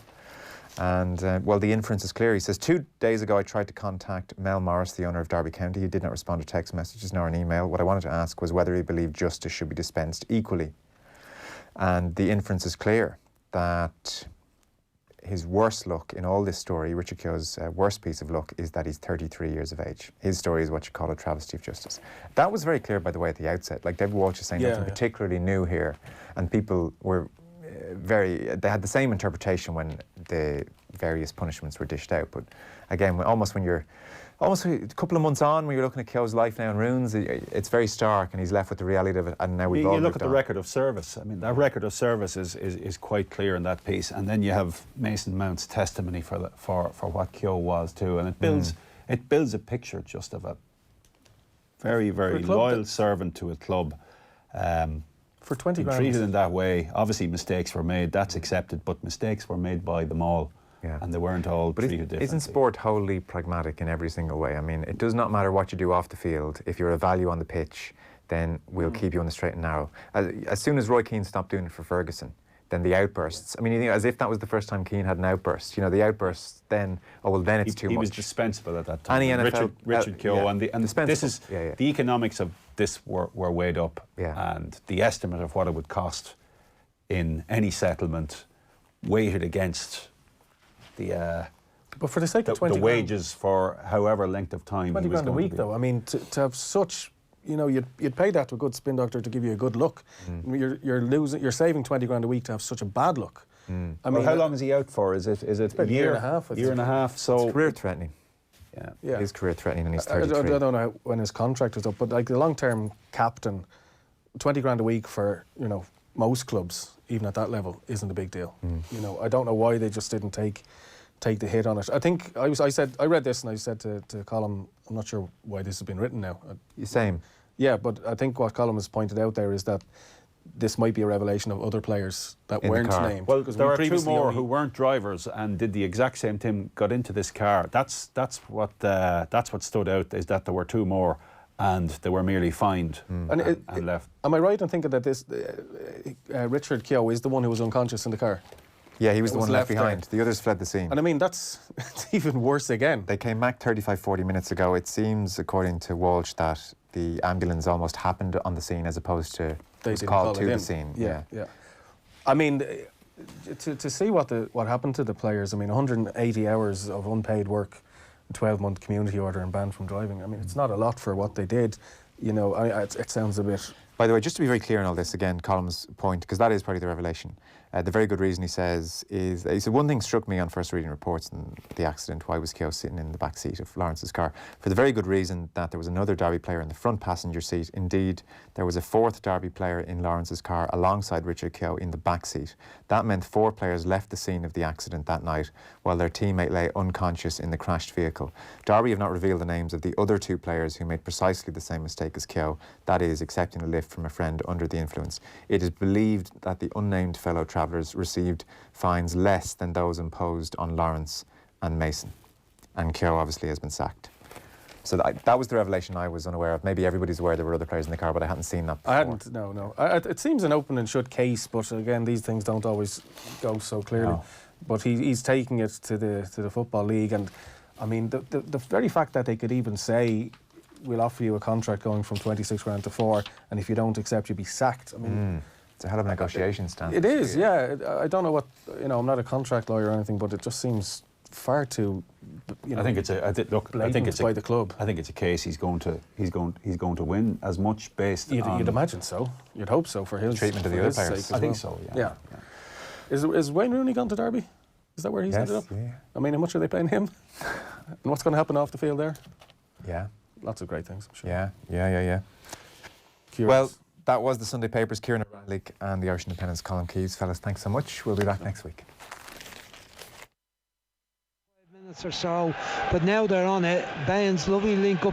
And, well, the inference is clear. He says, 2 days ago I tried to contact Mel Morris, the owner of Derby County. He did not respond to text messages nor an email. What I wanted to ask was whether he believed justice should be dispensed equally. And the inference is clear that his worst luck in all this story, Richard Keogh's worst piece of luck, is that he's 33 years of age. His story is what you call a travesty of justice. That was very clear, by the way, at the outset. Like David Walsh is saying nothing particularly new here, and people were they had the same interpretation when the various punishments were dished out. But again, almost a couple of months on, when you're looking at Keogh's life now in ruins, it's very stark, and he's left with the reality of it. And now we've all look at the record of service. I mean, that record of service is quite clear in that piece. And then you have Mason Mount's testimony for what Keogh was too, and it builds a picture just of a very, very loyal servant to a club. For 20 grand. Treated in that way. Obviously, mistakes were made. That's accepted, but mistakes were made by them all. Yeah. And they weren't all treated differently. Isn't sport wholly pragmatic in every single way? I mean, it does not matter what you do off the field. If you're a value on the pitch, then we'll keep you on the straight and narrow. As soon as Roy Keane stopped doing it for Ferguson, then the outbursts. I mean, you think, as if that was the first time Keane had an outburst. You know, the outbursts. Then, then it's too much. He was dispensable at that time. Any NFL, Richard Keogh, and this is the economics of this were weighed up, and the estimate of what it would cost in any settlement weighted against the. But for the sake of 20 the wages for however length of time. 20 grand a week, though. I mean, to have such. You know, you'd pay that to a good spin doctor to give you a good look. You're saving 20 grand a week to have such a bad look. I mean, how long is he out for? Is it a year and a half? Year and a half. So it's career threatening. Yeah, he's career threatening, and he's 33. I don't know when his contract is up, but like the long-term captain, 20 grand a week for most clubs, even at that level, isn't a big deal. You know, I don't know why they just didn't take the hit on it. I think I read this and I said to Colm, I'm not sure why this has been written now. Same. Yeah, but I think what Colm has pointed out there is that this might be a revelation of other players that weren't named. Well, there are 2 more who weren't drivers and did the exact same thing, got into this car. That's what stood out, is that there were 2 more and they were merely fined and left. Am I right in thinking that this Richard Keogh is the one who was unconscious in the car? Yeah, he was the one left behind. The others fled the scene. And I mean, it's even worse again. They came back 35-40 minutes ago. It seems, according to Walsh, that the ambulance almost happened on the scene as opposed to was called to the scene. Yeah. I mean, to see what happened to the players, I mean, 180 hours of unpaid work, a 12-month community order and banned from driving. I mean, it's not a lot for what they did. You know, it sounds a bit... By the way, just to be very clear on all this, again, Colm's point, because that is probably the revelation. The very good reason, he said, one thing struck me on first reading reports in the accident. Why was Keogh sitting in the back seat of Lawrence's car? For the very good reason that there was another Derby player in the front passenger seat. Indeed, there was a fourth Derby player in Lawrence's car alongside Richard Keogh in the back seat. That meant 4 players left the scene of the accident that night while their teammate lay unconscious in the crashed vehicle. Derby have not revealed the names of the other 2 players who made precisely the same mistake as Keogh, that is, accepting a lift from a friend under the influence. It is believed that the unnamed fellow travellers received fines less than those imposed on Lawrence and Mason. And Keogh obviously has been sacked. So that was the revelation I was unaware of. Maybe everybody's aware there were other players in the car, but I hadn't seen that before. I hadn't, no. It seems an open and shut case, but again, these things don't always go so clearly. No. But he's taking it to the Football League, and I mean, the very fact that they could even say, we'll offer you a contract going from 26 grand to 4, and if you don't accept, you'll be sacked. I mean, it's a hell of a negotiation stand. It is, yeah. I don't know what, I'm not a contract lawyer or anything, but it just seems far too, I think it's by the club. I think it's a case he's going to win as much based on. You'd imagine so. You'd hope so for his treatment of the other players. I think so. Yeah. Is Wayne Rooney gone to Derby? Is that where he's ended up? Yeah. I mean, how much are they paying him? And what's going to happen off the field there? Yeah. Lots of great things, I'm sure. Yeah. Curious. Well, that was the Sunday Papers. Ciaran O Raghallaigh and the Irish Independent's Colm Keys. Fellas, thanks so much. We'll be back next week. 5 minutes or so, but now they're on it. Baines, lovely link up.